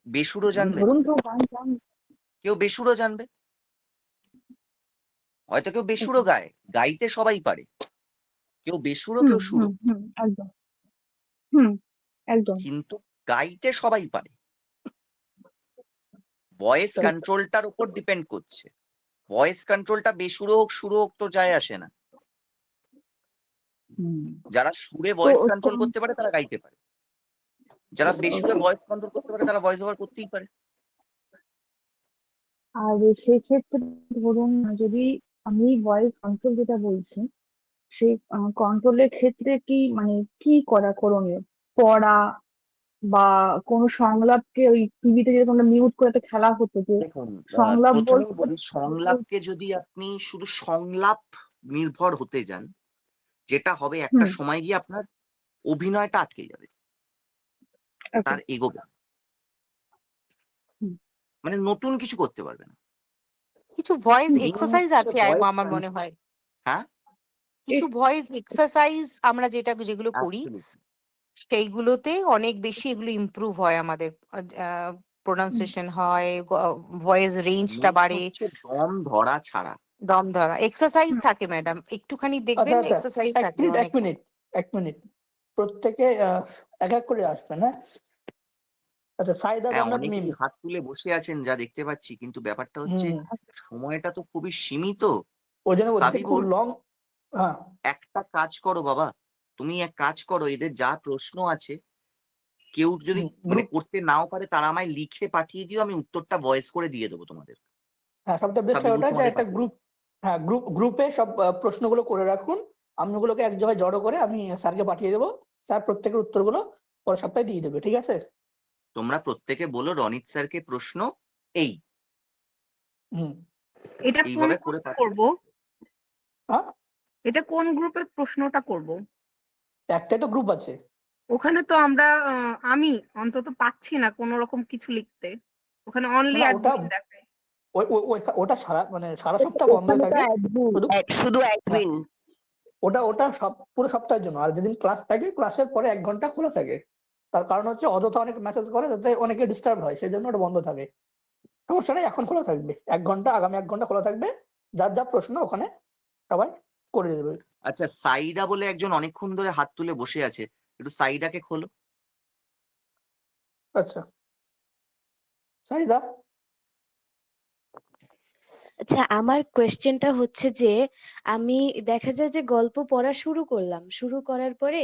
বেসুরও জানবে তো, ধরুন কেউ গান জান। কেউ বেসুরও জানবে, হয়তো কেউ বেসুরও গায়, গাইতে সবাই পারে, কেউ বেসুরো হুম কেউ সুরো, হুম হুম একদম। হুম, একদম। কিন্তু গাইতে সবাই পারে। ভয়েস কন্ট্রোলটার উপর ডিপেন্ড করছে। ভয়েস কন্ট্রোলটা বেসুরো হোক সুরো হোক তো যায় আসে না। হুম। যারা সুরে তো ভয়েস কন্ট্রোল করতে পারে তারা গাইতে পারে, যারা বেসুরে ভয়েস কন্ট্রোল করতে পারে তারা ভয়েস ওভার করতেই পারে। আর সেই ক্ষেত্রে ধরুন যদি আমি ভয়েস কন্ট্রোল যেটা বলছি, সেই কন্ট্রোলের ক্ষেত্রে কি মানে কি করা করণীয়? পড়া বা কোনো সংলাপকে ওই টিভিতে যেরকম আমরা মিউট করে একটা খেলা হতো, যে দেখুন, সংলাপ প্রথমেই বলতে তো বলি, সংলাপকে যদি আপনি শুধু সংলাপ নির্ভর হতে যান, যেটা হবে একটা হুম, সময় গিয়ে আপনার অভিনয়টা আটকে যাবে, ওকে, তার এগোবে না। হুম, মানে নতুন কিছু করতে পারবে না। কিছু ভয়েস হুম, মেন এক্সারসাইজ হচ্ছে আছে ভয়েস আমার মনে হয়। হ্যাঁ, কিছু ভয়েস এক্সারসাইজ আমরা যেগুলো করি অ্যাবসলিউটলি। সেইগুলোতে অনেক বেশি এগুলো ইমপ্রুভ হয় আমাদের, হুম, প্রোনাউন্সিয়েশন হয়, ভয়েস রেঞ্জটা মেন বাড়ে, হচ্ছে দম ধরা ছাড়া। দম ধরা এক্সারসাইজ হুম, থাকে ম্যাডাম, একটুখানি আচ্ছা দেখবেন আচ্ছা, এক্সারসাইজ এক থাকে মিনিট এক অনেক। মিনিট এক মিনিট প্রত্যেকে এক এক করে আসবেন, হ্যাঁ? আচ্ছা, সাইদা হ্যাঁ, জান্নাত মিম। অনেকেই হাত তুলে বসে আছেন যা দেখতে পাচ্ছি, কিন্তু ব্যাপারটা হচ্ছে হুম, সময়টা তো খুবই সীমিত। ওই জন্য বলছি যে খুব সাবিবুর, লং। হ্যাঁ। একটা কাজ করো বাবা, তুমি এক কাজ করো, এদের যা প্রশ্ন আছে কেউ যদি মানে গ্রুপ। করতে নাও পারে তারা আমায় লিখে পাঠিয়ে দিও, আমি উত্তরটা ভয়েস করে দিয়ে দেবো তোমাদের। হ্যাঁ, সবথেকে বেস্ট হয় সাবিবুর ওটা যে তোমাদের একটা পাঠিয়ে গ্রুপ। দেবো। হ্যাঁ, গ্রুপে সব প্রশ্নগুলো করে রাখুন। আমি ওগুলোকে এক জায়গায় জড়ো করে আমি স্যারকে পাঠিয়ে দেবো। স্যার প্রত্যেকের উত্তরগুলো পরের সপ্তাহে দিয়ে দেবে, ঠিক আছে? তোমরা প্রত্যেকে বলো রনিত স্যারকে প্রশ্ন এই হুম। এটা কোন এইভাবে করে গ্রুপে পাঠাও। করব? হ্যাঁ, এটা কোন গ্রুপে প্রশ্নটা করব? একটাই তো গ্রুপ আছে। ওখানে তো আমরা আমি অন্তত পাচ্ছি না কোনো রকম কিছু লিখতে। ওখানে অনলি না ওটা অ্যাডমিন দেখায়। ওটা সারা মানে সারা সপ্তাহ বন্ধই ওখানে তো থাকে। অ্যাডমিন, শুধু শুধু হ্যাঁ, অ্যাডমিন। ওটা পুরো সপ্তাহের জন্য। আর যেদিন ক্লাস থাকে ক্লাসের পরে 1 ঘন্টা খোলা থাকে। তার কারণ হচ্ছে অযথা অনেক মেসেজ করে যাতে অনেকে ডিস্টার্ব হয়, সেই জন্য ওটা বন্ধ থাকে। সমস্যা নেই, এখন খোলা থাকবে 1 ঘন্টা, আগামী 1 ঘন্টা খোলা থাকবে। যার যা প্রশ্ন ওখানে সবাই করে দেবে। আচ্ছা, সাইদা বলে একজন অনেকক্ষণ ধরে হাত তুলে বসে আছে, একটু সাইদাকে খোলো। আচ্ছা সাইদা, আচ্ছা, আমার কোয়েশ্চেনটা হচ্ছে যে আমি দেখা যায় যে গল্প পড়া শুরু করলাম, শুরু করার পরে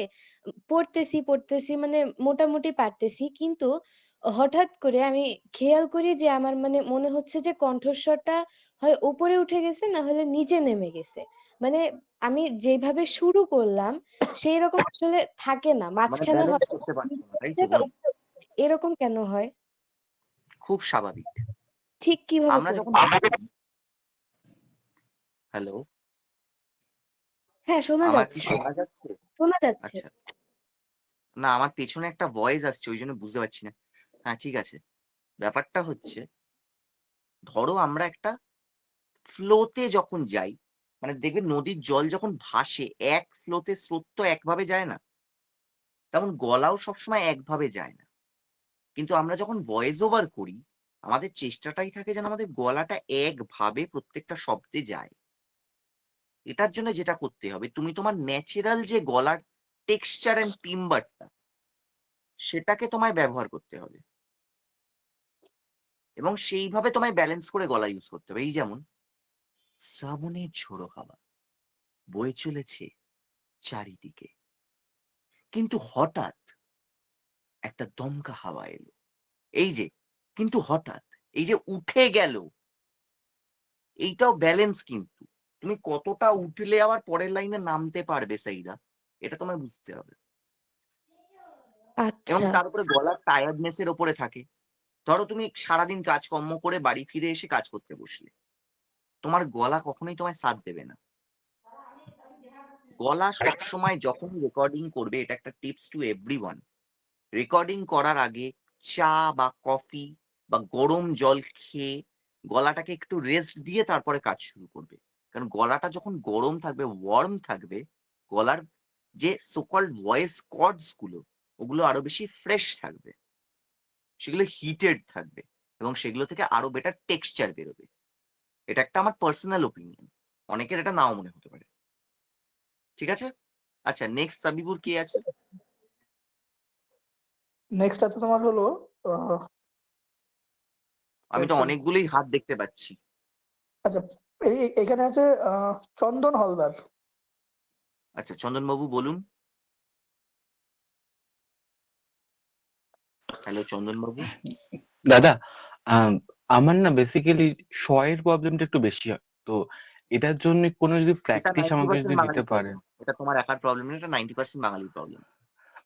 পড়তেছি মানে মোটামুটি পারতেছি, কিন্তু হঠাৎ করে আমি খেয়াল করি যে আমার মানে মনে হচ্ছে যে কণ্ঠস্বরটা হয় উপরে উঠে গেছে না হলে নিচে নেমে গেছে। মানে আমি যেভাবে শুরু করলাম সেই রকম আসলে থাকে না, মানে মাঝখানে ব্যালেন্স হয় করতে পারছো নিচে না, তাই হয়ে তো যায় বা বোন? উপরে উঠে যায়। এরকম কেন হয়? খুব স্বাভাবিক। ঠিক কিভাবে আমরা করব? যখন হ্যালো, হ্যাঁ, শোনা আমার কি যাচ্ছে, শোনা যাচ্ছে? শোনা যাচ্ছে। আচ্ছা, না আমার পেছনে একটা ভয়েস আসছে, ওই জন্য বুঝতে পারছি না। হ্যাঁ ঠিক আছে, ব্যাপারটা হচ্ছে ধরো আমরা একটা ফ্লোতে যখন যাই, মানে দেখবে নদীর জল যখন ভাসে এক ফ্লোতে, স্রোত তো একভাবে যায় না, তেমন গলাও সবসময় একভাবে যায় না। কিন্তু আমরা যখন ভয়েস ওভার করি আমাদের চেষ্টাটাই থাকে যেন আমাদের গলাটা একভাবে প্রত্যেকটা শব্দে যায়। এটার জন্য যেটা করতে হবে, তুমি তোমার ন্যাচারাল যে গলার টেক্সচার অ্যান্ড টিম্বারটা সেটাকে তোমায় ব্যবহার করতে হবে, এবং সেইভাবে তোমায় ব্যালেন্স করে গলা ইউজ করতে হবে। এই যেমন শ্রাবণের ঝোড়ো হাওয়া বয়ে চলেছে চারিদিকে, কিন্তু হঠাৎ একটা দমকা হাওয়া এলো। এই যে কিন্তু হঠাৎ, এই যে উঠে গেল, এইটাও ব্যালেন্স। কিন্তু তুমি কতটা উঠলে আবার পরের লাইনে নামতে পারবে সাইদা, এটা তোমায় বুঝতে হবে। এবং আচ্ছা, তার উপরে গলার টায়ার্ডনেস এর ওপরে থাকে। ধরো তুমি সারাদিন কাজকর্ম করে বাড়ি ফিরে এসে কাজ করতে বসলে, তোমার গলা কখনোই তোমায় সাথ দেবে না। গলা সবসময় যখন রেকর্ডিং করবে, এটা একটা টিপস টু এভরিওয়ান, রেকর্ডিং করার আগে চা বা কফি বা গরম জল খেয়ে গলাটাকে একটু রেস্ট দিয়ে তারপরে কাজ শুরু করবে। কারণ গলাটা যখন গরম থাকবে, ওয়ার্ম থাকবে, গলার যে সোকল্ড ভয়েস কর্ডস গুলো ওগুলো আরো বেশি ফ্রেশ থাকবে, সেগুলো হিটেড থাকবে, এবং সেগুলো থেকে আরো বেটার টেক্সচার বেরোবে। এটা একটা আমার পার্সোনাল ওপিনিয়ন, অনেকের এটা নাও মনে হতে পারে। ঠিক আছে, আচ্ছা নেক্সট সাবিবুর কে আছে? নেক্সট আছে তোমার হলো আহ, আমি তো sorry, অনেকগুলোই হাত দেখতে পাচ্ছি। আচ্ছা এখানে আছে চন্দন হালদার। আচ্ছা চন্দন বাবু বলুন। হ্যালো চন্দন বাবু। দাদা, আমার না বেসিক্যালি এর প্রবলেমটা একটু বেশি হয়, তো এটার জন্য কোনো যদি এটা প্র্যাকটিস আমাকে 90% যদি দিতে বাঙালির পারেন। প্রবলেম, এটা তোমার একার প্রবলেম না, এটা 90% বাঙালির প্রবলেম।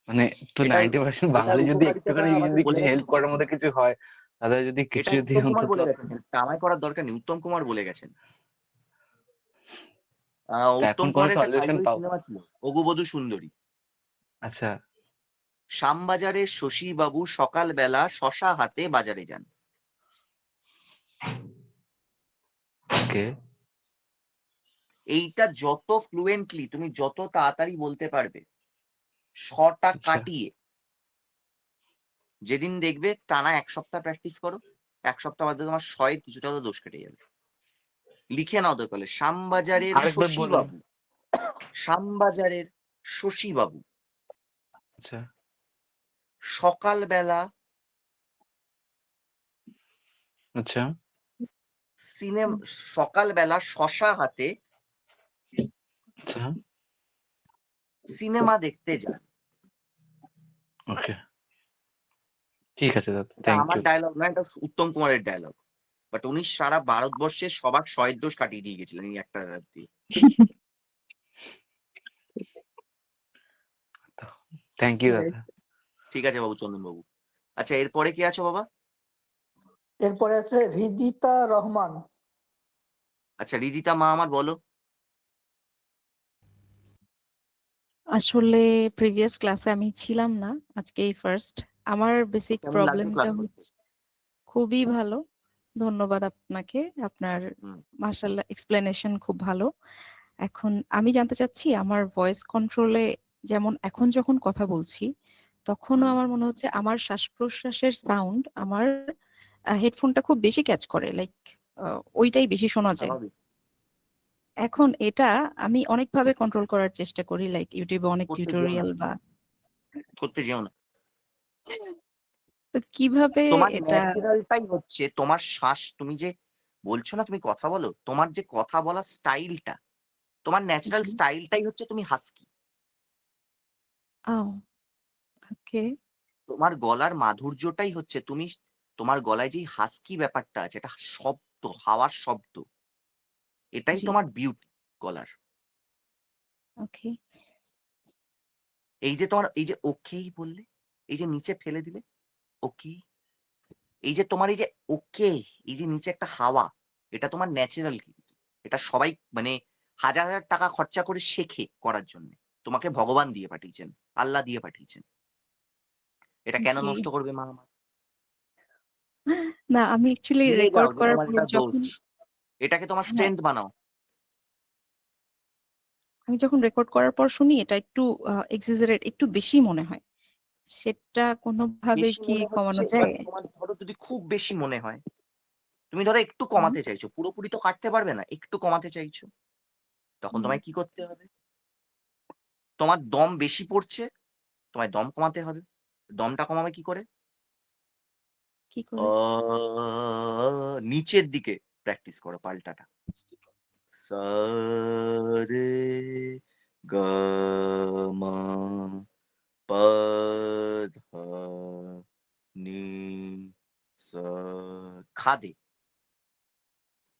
মানে তো এটার 90% এটার বাঙালি যদি উপকারিতাটা একটুখানি আমাদের যদি বলে কিছু গেছেন, হেল্প করার মধ্যে কিছু হয়, দাদা যদি কিছু এটা যদি উত্তম কুমার অন্তত। বলে গেছেন, এটা আমায় করার দরকার নেই, উত্তম কুমার বলে গেছেন। তা উত্তম এখন কোনো কুমারের একটা সলিউশন কালজয়ী পাও? সিনেমা ছিল অগুবধূ সুন্দরী। আচ্ছা, শ্যামবাজারের শশী বাবু সকালবেলা শশা হাতে বাজারে যান। ওকে। এইটা যত ফ্লুয়েন্টলি তুমি যত তাড়াতাড়ি বলতে পারবে, শটা আচ্ছা, কাটিয়ে, যেদিন দেখবে টানা 1 সপ্তাহ প্র্যাকটিস করো, 1 সপ্তাহ বাদে তোমার শয়ের কিছুটা তো দোষ কেটে যাবে। লিখে নাও দরকার হলে, শ্যামবাজারের আরেকবার শশী বলুন। বাবু, শ্যামবাজারের শশী বাবু আচ্ছা, সকালবেলা আচ্ছা, সিনেমা, সকালবেলা শশা হাতে আচ্ছা, সিনেমা দেখতে যান। ওকে, ঠিক আছে দাদা, এটা থ্যাংক আমার ইউ। ডায়লগ না, এটা উত্তম কুমারের ডায়লগ। বাট উনি সারা ভারতবর্ষের সবার শয়ের দোষ কাটিয়ে দিয়ে গেছিলেন এই একটা rap দিয়ে। থ্যাংক ইউ দাদা। ঠিক আছে বাবু, চন্দন বাবু। আচ্ছা, এরপরে কে আছো বাবা? এরপরে আছে রিদিতা রহমান। আচ্ছা, রিদিতা মা আমার, বলো। আসলে প্রিভিয়াস ক্লাসে আমি ছিলাম না, আজকে এই ফার্স্ট। আমার বেসিক কেমন লাগছে প্রবলেমটা ক্লাস করতে? হচ্ছে খুবই ভালো, ধন্যবাদ আপনাকে। আপনার হুম। মাশাআল্লাহ এক্সপ্লেনেশন খুব ভালো। এখন আমি জানতে চাচ্ছি আমার ভয়েস কন্ট্রোলে, যেমন এখন যখন কথা বলছি তখনও হুম। আমার মনে হচ্ছে আমার শ্বাস প্রশ্বাসের সাউন্ড আমার হেডফোনটা খুব বেশি ক্যাচ করে, লাইক ওইটাই বেশি শোনা যায়। স্বাভাবিক। এখন এটা আমি অনেকভাবে কন্ট্রোল করার চেষ্টা করি, লাইক ইউটিউবে অনেক করতে যেও না, টিউটোরিয়াল বা করতে যেও না। তো কিভাবে তোমার এটা ন্যাচারালটাই হচ্ছে তোমার শ্বাস। তুমি যে বলছো না তুমি কথা বলো, তোমার যে কথা বলার স্টাইলটা, তোমার ন্যাচারাল জি স্টাইলটাই হচ্ছে তুমি হাস্কি। ওকে তোমার গলার মাধুর্যটাই হচ্ছে তুমি, তোমার গলায় যে হাস্কি ব্যাপারটা আছে, এটা শব্দ, হাওয়ার শব্দ, এটাই জি তোমার বিউটি গলার। ওকে এই যে তোমার এই যে ওকেই বললে, এই যে নিচে ফেলে দিলে ওকে, এই যে তোমার এই যে ওকে, এই যে নিচে একটা হাওয়া, এটা তোমার ন্যাচারাল। কিন্তু এটা সবাই মানে হাজার হাজার টাকা খরচা করে শেখে করার জন্য। তোমাকে ভগবান দিয়ে পাঠিয়েছেন, আল্লাহ দিয়ে পাঠিয়েছেন। এটা কেন জি নষ্ট করবে মা আমার? না, আমি অ্যাকচুয়ালি ভুলে যাও রেকর্ড যে করার তোমার পর এটা যখন দোষ। এটাকে তোমার হ্যাঁ স্ট্রেংথ বানাও। আমি যখন রেকর্ড করার পর শুনি এটা একটু এক্সাজারেট, একটু বেশি মনে হয়। সেটা কোনোভাবে বেশি কি মনে হচ্ছে, কমানো এবার যায়? তোমার ধরো যদি খুব বেশি মনে হয়, তুমি ধরো একটু হুম, কমাতে চাইছো, পুরোপুরি তো কাটতে পারবে না, একটু কমাতে চাইছো, তখন হুম, তোমায় কি করতে হবে? তোমার দম বেশি পড়ছে, তোমায় দম কমাতে হবে। দমটা কমাবে কি করে? কি করে? নিচের দিকে প্র্যাকটিস করো পাল্টাটা। সা রে গা মা পা ধা নি সা। খাদে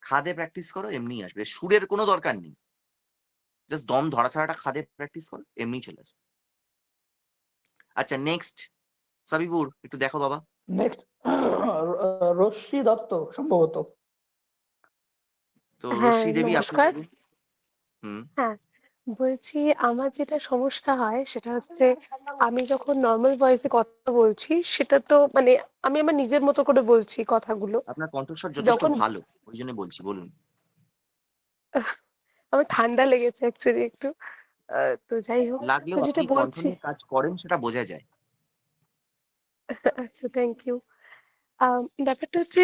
খাদে প্র্যাকটিস করো, এমনি আসবে। সুরের কোনো দরকার নেই, জাস্ট দম ধরা ছাড়াটা খাদে প্র্যাকটিস করো, এমনি চলে আসবে। আচ্ছা, নেক্সট সাবিপুর, একটু দেখো বাবা। নেক্সট রশ্মি দত্ত সম্ভবত। তো হ্যাঁ, রশ্মি দেবী, আপনি নমস্কার। বলুন। হুম। হ্যাঁ, বলছি আমার যেটা সমস্যা হয় সেটা হচ্ছে আমি যখন নর্মাল ভয়েসে কথা বলছি সেটা তো মানে আমি আমার নিজের মতো করে বলছি কথাগুলো। আপনার কণ্ঠস্বর যথেষ্ট যখন ভালো, ওই জন্য বলছি, বলুন। আমার ঠান্ডা লেগেছে অ্যাকচুয়ালি একটু। তো যাই হোক। তো লাগলেও যেটা আপনি কণ্ঠ বলছি নিয়ে কাজ করেন, সেটা বোঝা যায়। আচ্ছা, থ্যাংক ইউ। ব্যাপারটা হচ্ছে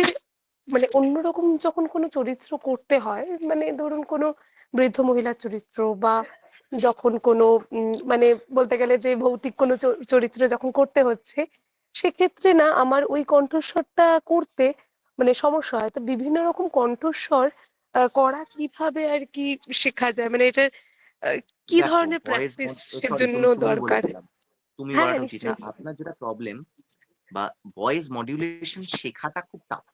মানে অন্যরকম যখন কোনো চরিত্র করতে হয়, মানে ধরুন কোনো বৃদ্ধ মহিলার চরিত্র বা যখন কোনো মানে বলতে গেলে যে ভৌতিক কোনো চরিত্র যখন করতে হচ্ছে, সেক্ষেত্রে না আমার ওই কণ্ঠস্বরটা করতে মানে সমস্যা হয়। তো বিভিন্ন রকম কণ্ঠস্বর করা কিভাবে আর কি শেখা যায়, মানে এটা কি দেখো, ধরনের ভয়েস, প্র্যাকটিসের সরি জন্য তুমি বলে দরকার? ফেললাম, তুমি হ্যাঁ, বলাটা উচিত না। নিশ্চয়ই। আপনার যেটা প্রবলেম বা ভয়েস মডিউলেশন শেখাটা খুব টাফ।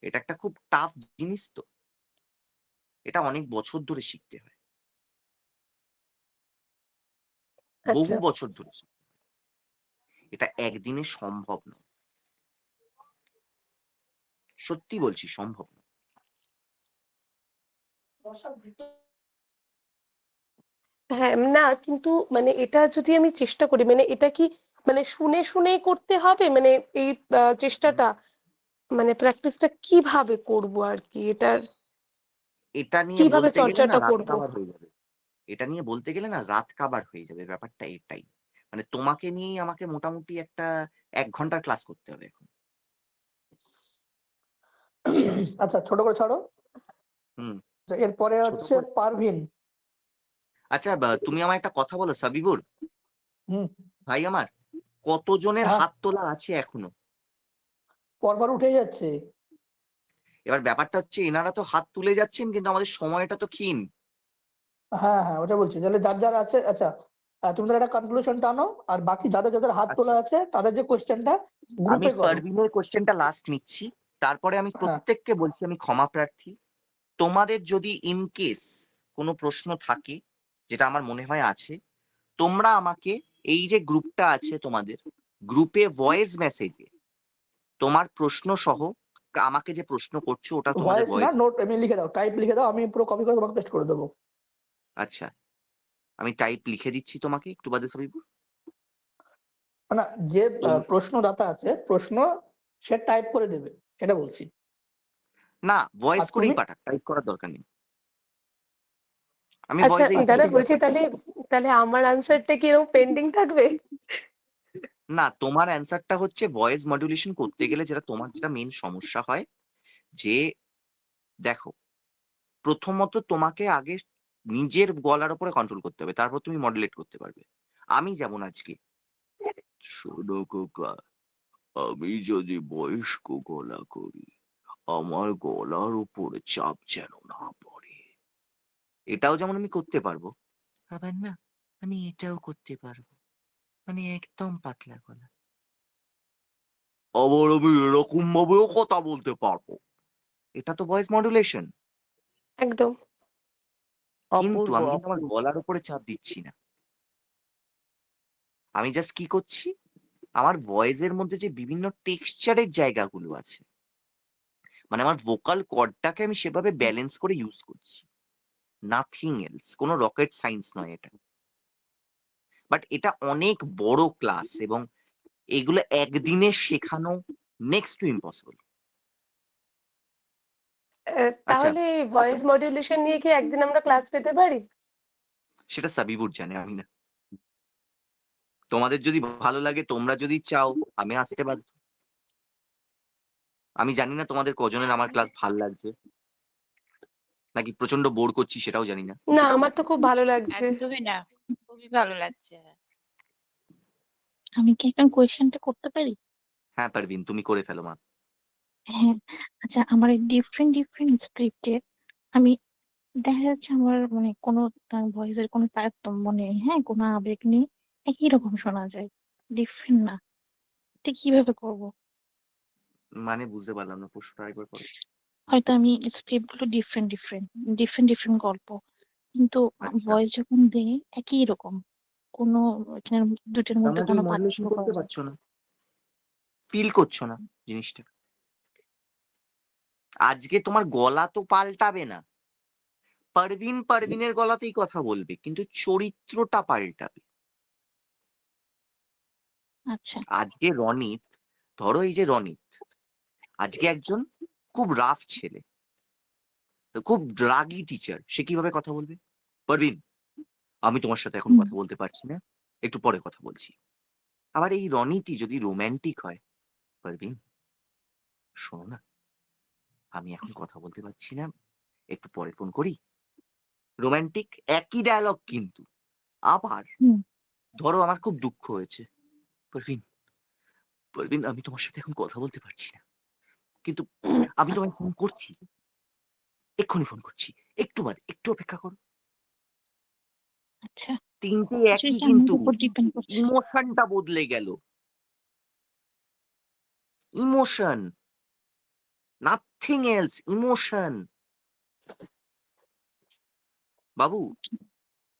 এটা একটা খুব টাফ জিনিস, তো এটা অনেক বছর ধরে শিখতে হয়, বহু আচ্ছা। বছর ধরে শিখতে হয়। এটা একদিনে সম্ভব নয়, সত্যি বলছি, সম্ভব নয়। হ্যাঁ, না কিন্তু মানে এটা যদি আমি চেষ্টা করি মানে এটা কি মানে শুনে শুনেই করতে হবে, মানে এই চেষ্টাটা মানে প্র্যাকটিসটা কিভাবে করব আর কি, এটার এটা নিয়ে কিভাবে বলতে গেলে না চর্চাটা রাত করব? কাবার হয়ে যাবে। এটা নিয়ে বলতে গেলে না রাত কাবার হয়ে যাবে, ব্যাপারটা এটাই। মানে তোমাকে নিয়েই আমাকে মোটামুটি একটা 1 ঘন্টার ক্লাস করতে হবে এখন। আচ্ছা, ছোট করে ছাড়ো। হুম। এরপরে ছোট হচ্ছে করে। পারভিন। আচ্ছা, তুমি আমার একটা কথা বলো সাবিবুর হুম। ভাই আমার, কতজনের হ্যাঁ, হাত তোলা আছে এখনো? পরপর উঠে যাচ্ছে। এবার ব্যাপারটা হচ্ছে এনারা তো হাত তুলে যাচ্ছেন, কিন্তু আমাদের সময়টা তো ক্ষীণ। হ্যাঁ হ্যাঁ, ওটা বলছি। তাহলে যার যার আছে, আচ্ছা তুমি তাহলে একটা কনক্লুশন টানো, আর বাকি যাদের যাদের হাত আচ্ছা, তোলা আছে তাদের যে কোশ্চেনটা আমি গ্রুপে করো। পারভিনের কোশ্চেনটা লাস্ট নিচ্ছি, তারপরে আমি হ্যাঁ, প্রত্যেককে বলছি আমি ক্ষমা প্রার্থী। তোমাদের যদি ইন কেস কোনো প্রশ্ন থাকে, যেটা আমার মনে হয় আছে, তোমরা আমাকে এই যে গ্রুপটা আছে তোমাদের, গ্রুপে ভয়েস মেসেজে তোমার প্রশ্ন সহ আমাকে যে প্রশ্ন করছো ওটা তোমাদের ভয়েস না, ভয়েস। নোট এমনি লিখে দাও, টাইপ লিখে দাও, আমি পুরো কপি করে তোমাকে পেস্ট করে দেবো। আচ্ছা, আমি টাইপ লিখে দিচ্ছি তোমাকে একটু বাদে সাবিবুর। না, যে প্রশ্নদাতা আছে, প্রশ্ন সে টাইপ করে দেবে, সেটা বলছি। না, ভয়েস আর করেই তুমি পাঠাক, টাইপ করার দরকার নেই। আমি আচ্ছা ভয়েসেই দাদা ঠিক বলছি আছে। তাহলে তাহলে আমার আনসারটা কি এরকম পেন্ডিং থাকবে? না, তোমার অ্যান্সারটা হচ্ছে ভয়েস মডুলেশন করতে গেলে যেটা তোমার যেটা মেন সমস্যা হয় যে দেখো, প্রথমত তোমাকে আগে নিজের গলার উপরে কন্ট্রোল করতে হবে, তারপর তুমি মডুলেট করতে পারবে। আমি যেমন আজকে, শোনো খোকা, আমি যদি বয়স্ক গলা করি, আমার গলার উপরে চাপ যেন না পড়ে, এটাও যেমন আমি করতে পারবো, আবার না আমি এটাও করতে পারবো, মানে একদম পাতলা গলা। আবার আমি এরকম ভাবেও কথা বলতে পারবো, এটা তো ভয়েস মডুলেশন। একদম। কিন্তু অপূর্ব আমি কিন্তু আমার অপূর্ব গলার উপরে চাপ দিচ্ছি না, আমি জাস্ট কি করছি, আমার ভয়েসের মধ্যে যে বিভিন্ন টেক্সচারের জায়গাগুলো আছে, মানে আমার ভোকাল কর্ডটাকে আমি সেভাবে ব্যালেন্স করে ইউজ করছি, নাথিং এলস, কোনো রকেট সায়েন্স নয় এটা। বাট এটা অনেক বড় ক্লাস এবং এগুলো একদিনে শেখানো নেক্সট টু ইম্পসিবল। আচ্ছা, তাহলে ভয়েস মডুলেশন নিয়ে কি একদিন আমরা ক্লাস পেতে পারি? সেটা সাবিবুর জানে, আমি না। তোমাদের যদি ভালো লাগে, তোমরা যদি চাও, আমি আসতে বাধ্য। আমি জানি না তোমাদের কজনের আমার ক্লাস ভাল লাগছে, নাকি প্রচন্ড বোর করছি সেটাও জানি না। না আমার তো খুব ভালো লাগছে। একদমই না, খুবই ভালো লাগছে। আমি কি একটা কোয়েশ্চেনটা করতে পারি? হ্যাঁ পারবিন, তুমি করে ফেলো মা। হ্যাঁ, আচ্ছা আমার ডিফারেন্ট ডিফারেন্ট স্ক্রিপ্টে আমি দেখা যাচ্ছে আমার মানে কোনো ভয়েসের কোনো তারতম্য নেই, হ্যাঁ, কোনো আবেগ নেই, একই রকম শোনা যায়, ডিফারেন্ট না। এটা কিভাবে করব? মানে বুঝতে পারলাম না, প্রশ্নটা একবার করো। হয়তো আমি স্ক্রিপ্ট গুলো ডিফারেন্ট ডিফারেন্ট ডিফারেন্ট ডিফারেন্ট গল্প, কিন্তু আচ্ছা, ভয়েস যখন দেই একই রকম, কোনো এখানে দুটোর তার মধ্যে মানে কোনো তুমি মডুলেশন পার্থক্য করতে করা যায় পারছো না, ফিল করছো না জিনিসটা। আজকে তোমার গলা তো পাল্টাবে না, পারভিন পারভিনের গলাতেই কথা বলবে, কিন্তু চরিত্রটা পাল্টাবে। আচ্ছা আজকে রনিত, ধরো এই যে রনিত আজকে একজন খুব রাফ ছেলে, খুব রাগী টিচার, সে কিভাবে কথা বলবে? পারভিন, আমি তোমার সাথে এখন হুম, কথা বলতে পারছি না, একটু পরে কথা বলছি। আবার এই রনিটি যদি রোম্যান্টিক হয়, পারভিন শোনো না, আমি এখন কথা বলতে পারছি না, একটু পরে ফোন করি। রোম্যান্টিক, একই ডায়লগ কিন্তু। আবার হুম, ধরো আমার খুব দুঃখ হয়েছে, পারভিন পারভিন আমি তোমার সাথে এখন কথা বলতে পারছি না, কিন্তু আমি তোমায় ফোন করছি, এক্ষুনি ফোন করছি, একটু বাদে, একটু অপেক্ষা করো। আচ্ছা তিনটে একই, সেটা আমার কিন্তু উপর ডিপেন্ড করছে। ইমোশনটা বদলে গেল। Emotion, nothing else, emotion. বাবু,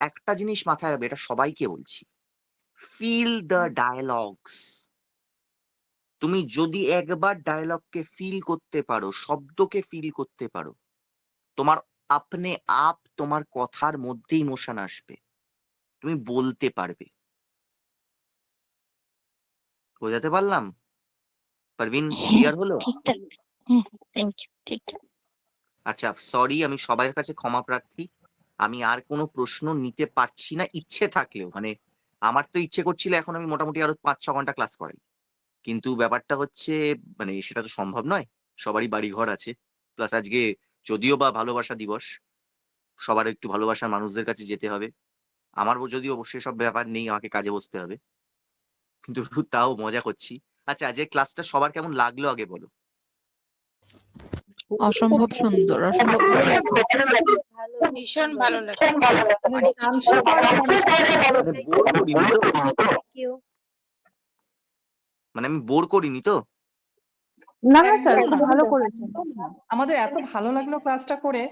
একটা জিনিস মাথায় রাখবে, এটা সবাইকে বলছি, ফিল দ্য ডায়ালগস। তুমি যদি একবার ডায়লগকে ফিল করতে পারো, শব্দকে ফিল করতে পারো, তোমার আপনে আপ তোমার কথার মধ্যে ইমোশন আসবে, তুমি বলতে পারবে। বোঝাতে পারলাম? পারভিন, হ্যাঁ ক্লিয়ার হলো? ঠিকঠাক। হ্যাঁ, থ্যাংক ইউ, ঠিকঠাক। আচ্ছা সরি, আমি সবার কাছে ক্ষমা প্রার্থী, আমি আর কোনো প্রশ্ন নিতে পারছি না, ইচ্ছে থাকলেও। মানে আমার তো ইচ্ছে করছিল এখন আমি মোটামুটি আরো 5-6 ঘন্টা ক্লাস করাই, কিন্তু ব্যাপারটা হচ্ছে মানে সেটা তো সম্ভব নয়, সবারই বাড়ি ঘর আছে, প্লাস আজকে যদিও বা ভালোবাসা দিবস, সবার একটু ভালোবাসার মানুষদের কাছে যেতে হবে। আমার যদিও অবশ্যই সব ব্যাপার নেই, আমাকে কাজে বসতে হবে, কিন্তু তাও মজা করছি। আচ্ছা, আজকে ক্লাসটা সবার কেমন লাগলো আগে বলো। অসম্ভব সুন্দর, অসম্ভব ভালো লাগলো। ভীষণ ভালো লাগছে। অনেক কিছু মানে বোর করিনি তো? মানে আমি বোর করিনি তো? না না স্যার, একদম খুব না, ভালো করেছেন। একদম না। আমাদের এত ভালো লাগলো ক্লাসটা করে,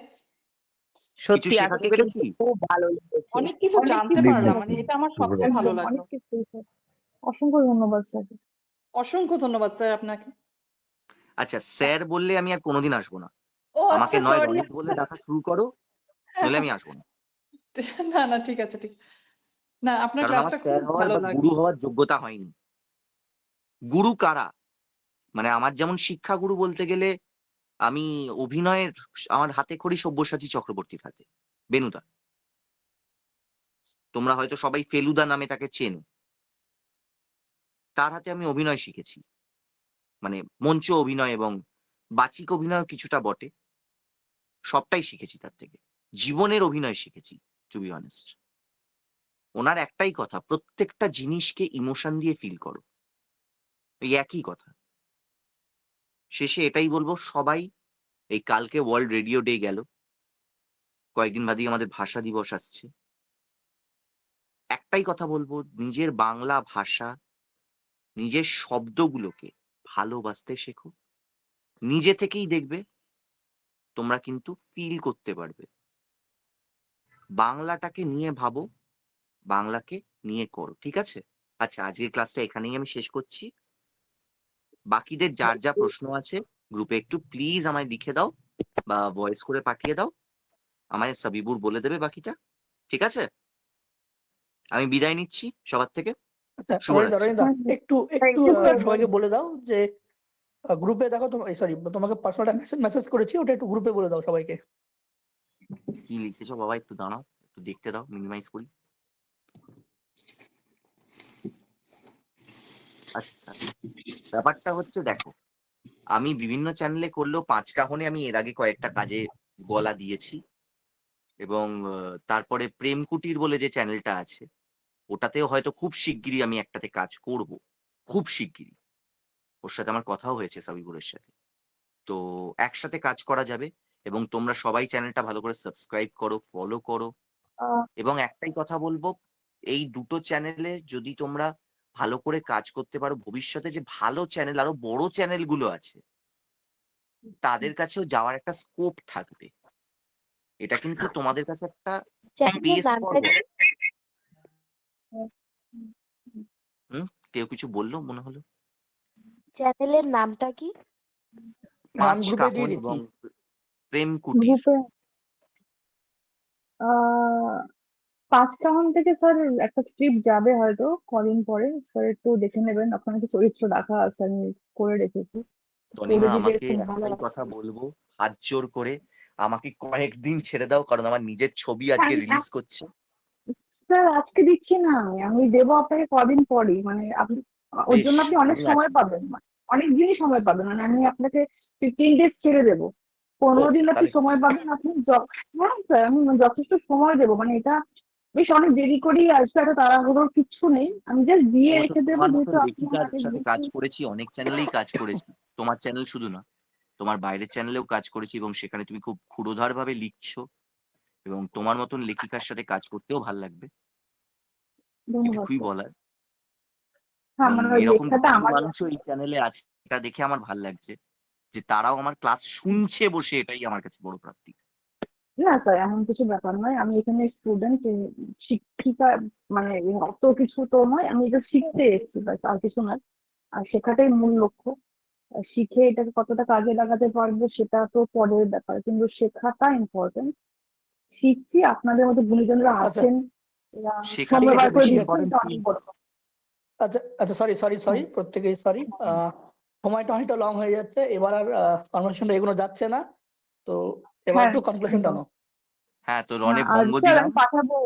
সত্যি শেখাতে আজকে পেরেছি? কিন্তু খুব ভালো লেগেছে। অনেক কিছু অনেক জানতে কিছু পারলাম, স্যার, এটা আমার সবচেয়ে ভালো একদম লাগলো। অনেক কিছু স্যার। অসংখ্য ধন্যবাদ স্যার। অসংখ্য ধন্যবাদ স্যার আপনাকে। আচ্ছা, স্যার বললে আমি আর কোনোদিন আসবো না। ও আমাকে আচ্ছা, নয় সরি। রনিত বলে ডাকা শুরু করো, নইলে আমি আসবো না। না না, ঠিক আছে, ঠিক। না, আপনার কারণ আমার ক্লাসটা স্যার খুব হওয়ার ভালো বা লাগলো। গুরু হওয়ার যোগ্যতা হয়নি। গুরু কারা? মানে আমার যেমন শিক্ষাগুরু বলতে গেলে আমি অভিনয়ের আমার হাতে খড়ি সব্যসাচী চক্রবর্তীর হাতে, বেনুদা। তোমরা হয়তো সবাই ফেলুদা নামে তাকে চেনো। তার হাতে আমি অভিনয় শিখেছি, মানে মঞ্চ অভিনয় এবং বাচিক অভিনয় কিছুটা বটে, সবটাই শিখেছি তার থেকে। জীবনের অভিনয় শিখেছি, টু বি অনেস্ট। ওনার একটাই কথা, প্রত্যেকটা জিনিসকে ইমোশন দিয়ে ফিল করো, এই একই কথা। শেষে এটাই বলবো, সবাই এই কালকে ওয়ার্ল্ড রেডিও ডে গেল, কয়েকদিন বাদেই আমাদের ভাষা দিবস আসছে। একটাই কথা বলবো, নিজের বাংলা ভাষা, নিজের শব্দগুলোকে ভালোবাসতে শেখো। নিজে থেকেই দেখবে তোমরা কিন্তু ফিল করতে পারবে। বাংলাটাকে নিয়ে ভাবো, বাংলাকে নিয়ে করো, ঠিক আছে? আচ্ছা, আজকের ক্লাসটা এখানেই আমি শেষ করছি। বাকিদের যার যা প্রশ্ন আছে গ্রুপে একটু প্লিজ আমায় লিখে দাও বা ভয়েস করে পাঠিয়ে দাও, আমায় সাবিবুর বলে দেবে বাকিটা, ঠিক আছে? আমি বিদায় নিচ্ছি সবার থেকে। আচ্ছা, রনিদা, শুভরাত্রি। একটু থ্যাংক ইউ স্যার। সবাইকে বলে দাও যে গ্রুপে দেখো, সরি, তোমাকে পার্সোনাল মেসেজ করেছি, ওটা একটু গ্রুপে বলে দাও সবাইকে। কি লিখেছো বাবা, একটু দাঁড়াও, একটু দেখতে দাও, মিনিমাইজ করি। আচ্ছা, ব্যাপারটা হচ্ছে দেখো, আমি বিভিন্ন চ্যানেলে করলেও 5 আমি এর আগে কয়েকটা কাজে গলা দিয়েছি, এবং তারপরে প্রেম কুটির বলে যে চ্যানেলটা আছে, ওটাতেও হয়তো খুব শিগগিরই আমি একটাতে কাজ করব, খুব শিগগিরই। ওর সাথে আমার কথাও হয়েছে, সাবিবুরের সাথে। তো একসাথে কাজ করা যাবে, এবং তোমরা সবাই চ্যানেলটা ভালো করে সাবস্ক্রাইব করো, ফলো করো। এবং একটাই কথা বলবো, এই দুটো চ্যানেলে যদি তোমরা ভালো করে কাজ করতে পারো, ভবিষ্যতে যে ভালো চ্যানেল, আরো বড় চ্যানেলগুলো আছে, তাদের কাছেও যাওয়ার একটা স্কোপ থাকবে। এটা কিন্তু তোমাদের কাছে একটা চ্যানেলের স্পেস ফর নামটা কি? কেউ কিছু বললো মনে হলো? চ্যানেলের নামটা কি? আমি গ্রুপে দিয়ে দিচ্ছি। এবং প্রেম কুটির। গ্রুপে 5 থেকে স্যার একটা স্ক্রিপ্ট যাবে হয়তো কদিন পরে, স্যার একটু দেখে নেবেন, ওখানে কিছু চরিত্র রাখা আছে, আমি করে রেখেছি, করে তনিমা, দিলে আমাকে খুব ভালো একটাই হয়। কথা বলবো, হাত জোর করে আমাকে কয়েকদিন ছেড়ে দাও, কারণ আমার নিজের ছবি আজকে রিলিজ করছে। স্যার আজকে দিচ্ছি না, আমি দেবো আপনাকে কদিন পরেই, মানে আপনি ওর বেশ, জন্য আপনি অনেক আমি সময় আছি। পাবেন, অনেক দিনই সময় পাবেন, মানে আমি আপনাকে 15 days ছেড়ে দেবো, 15 দিন আপনি তাহলে ঠিক সময় আছে। পাবেন, আপনি হ্যাঁ স্যার, আমি যথেষ্ট সময় দেবো, মানে এটা বেশ অনেক দেরি করেই আসবে, একটা তাড়াহুড়োর কিচ্ছু নেই, আমি জাস্ট দিয়ে অবশ্য রেখে দেবো, তোমার মতো যেহেতু আপনি লেখিকার আগে সাথে কাজ দিয়েছেন। করেছি, অনেক চ্যানেলেই কাজ করেছি, তোমার চ্যানেল শুধু না, তোমার বাইরের চ্যানেলেও কাজ করেছি, এবং সেখানে তুমি খুব ক্ষুরধার ভাবে লিখছো, এবং তোমার মতন লেখিকার সাথে কাজ করতেও ভাল লাগবে, ধন্যবাদ এটুকুই স্যার। বলার। হ্যাঁ, এবং মানে ওই এরকম লেখাটা কিছু আমারই মানুষও আছে। এই চ্যানেলে আছে, এটা দেখে আমার ভাল লাগছে যে তারাও আমার ক্লাস শুনছে বসে, এটাই আমার কাছে বড় প্রাপ্তি। না স্যার, এমন কিছু ব্যাপার নয়, আমি এখানে স্টুডেন্ট, শিক্ষিকা, মানে অত কিছু তো নয়, আমি এটা শিখতে এসেছি, ব্যাস, আর কিছু নয়, আর শেখাটাই মূল লক্ষ্য। আর শিখে এটাকে কতটা কাজে লাগাতে পারবো সেটা তো পরের ব্যাপার, কিন্তু শেখাটা ইম্পর্টেন্ট। শিখছি, আপনাদের মতো গুণীজনরা আচ্ছা, আছেন, এরা শেখার সময় থেকে বার করে বেশি দিচ্ছেন, ইম্পর্টেন্ট এটা কি? অনেক বড় কথা। আচ্ছা আচ্ছা, সরি, প্রত্যেকেই সরি। সময়টা অনেকটা লং হয়ে যাচ্ছে, এবার আর কনভারসেশনটা এগুলো যাচ্ছে না, তো এবার হ্যাঁ একটু কনক্লুশন একদম। টানো। হ্যাঁ, তো রনে আর ভঙ্গ স্যার দিলাম। আমি পাঠাবো।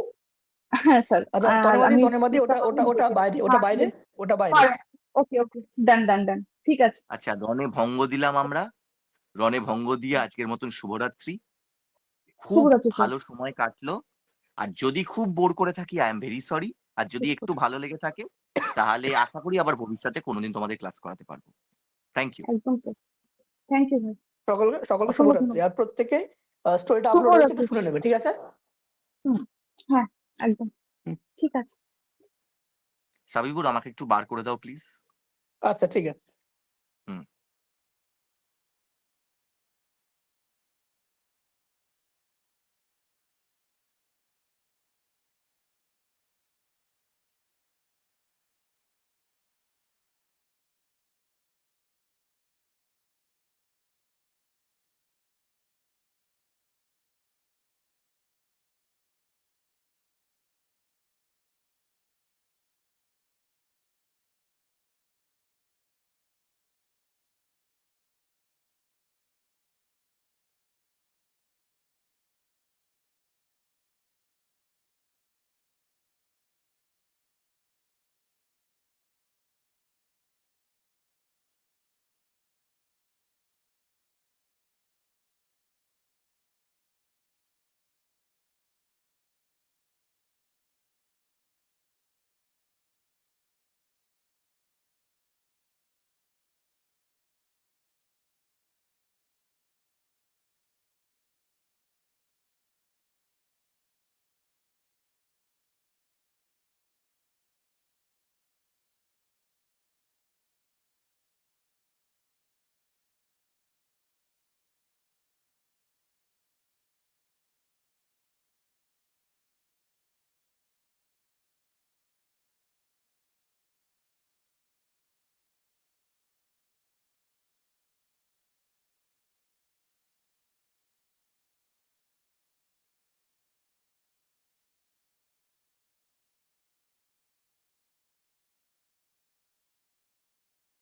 হ্যাঁ স্যার, আচ্ছা, আর আমি তনিমাদি, ওটা ওটা ওটা বাইরে, ওটা বাইরে। ওকে ওকে, ডান ডান ডান, ঠিক আছে। আচ্ছা, রনে ভঙ্গ দিলাম আমরা, রনে ভঙ্গ দিয়ে আজকের মতন শুভরাত্রি। খুব শুভরাত্রি স্যার। ভালো সময় কাটলো, আর যদি খুব বোর করে থাকি, আই এম ভেরি সরি। আর যদি একটু ভালো লেগে থাকে, তাহলে আশা করি আবার ভবিষ্যতে কোনোদিন তোমাদের ক্লাস করাতে পারবো। Thank you. একদম স্যার, থ্যাংক ইউ স্যার। সকলকে অসংখ্য শুভরাত্রি, ধন্যবাদ। আর প্রত্যেকে স্টোরিটা আপলোড হয়েছে, শুভরাত্রি একটু শুনে নেবে, ঠিক আছে? হ্যাঁ, একদম ঠিক আছে। সাবিবুর, আমাকে একটু বার করে দাও প্লিজ। আচ্ছা, ঠিক আছে।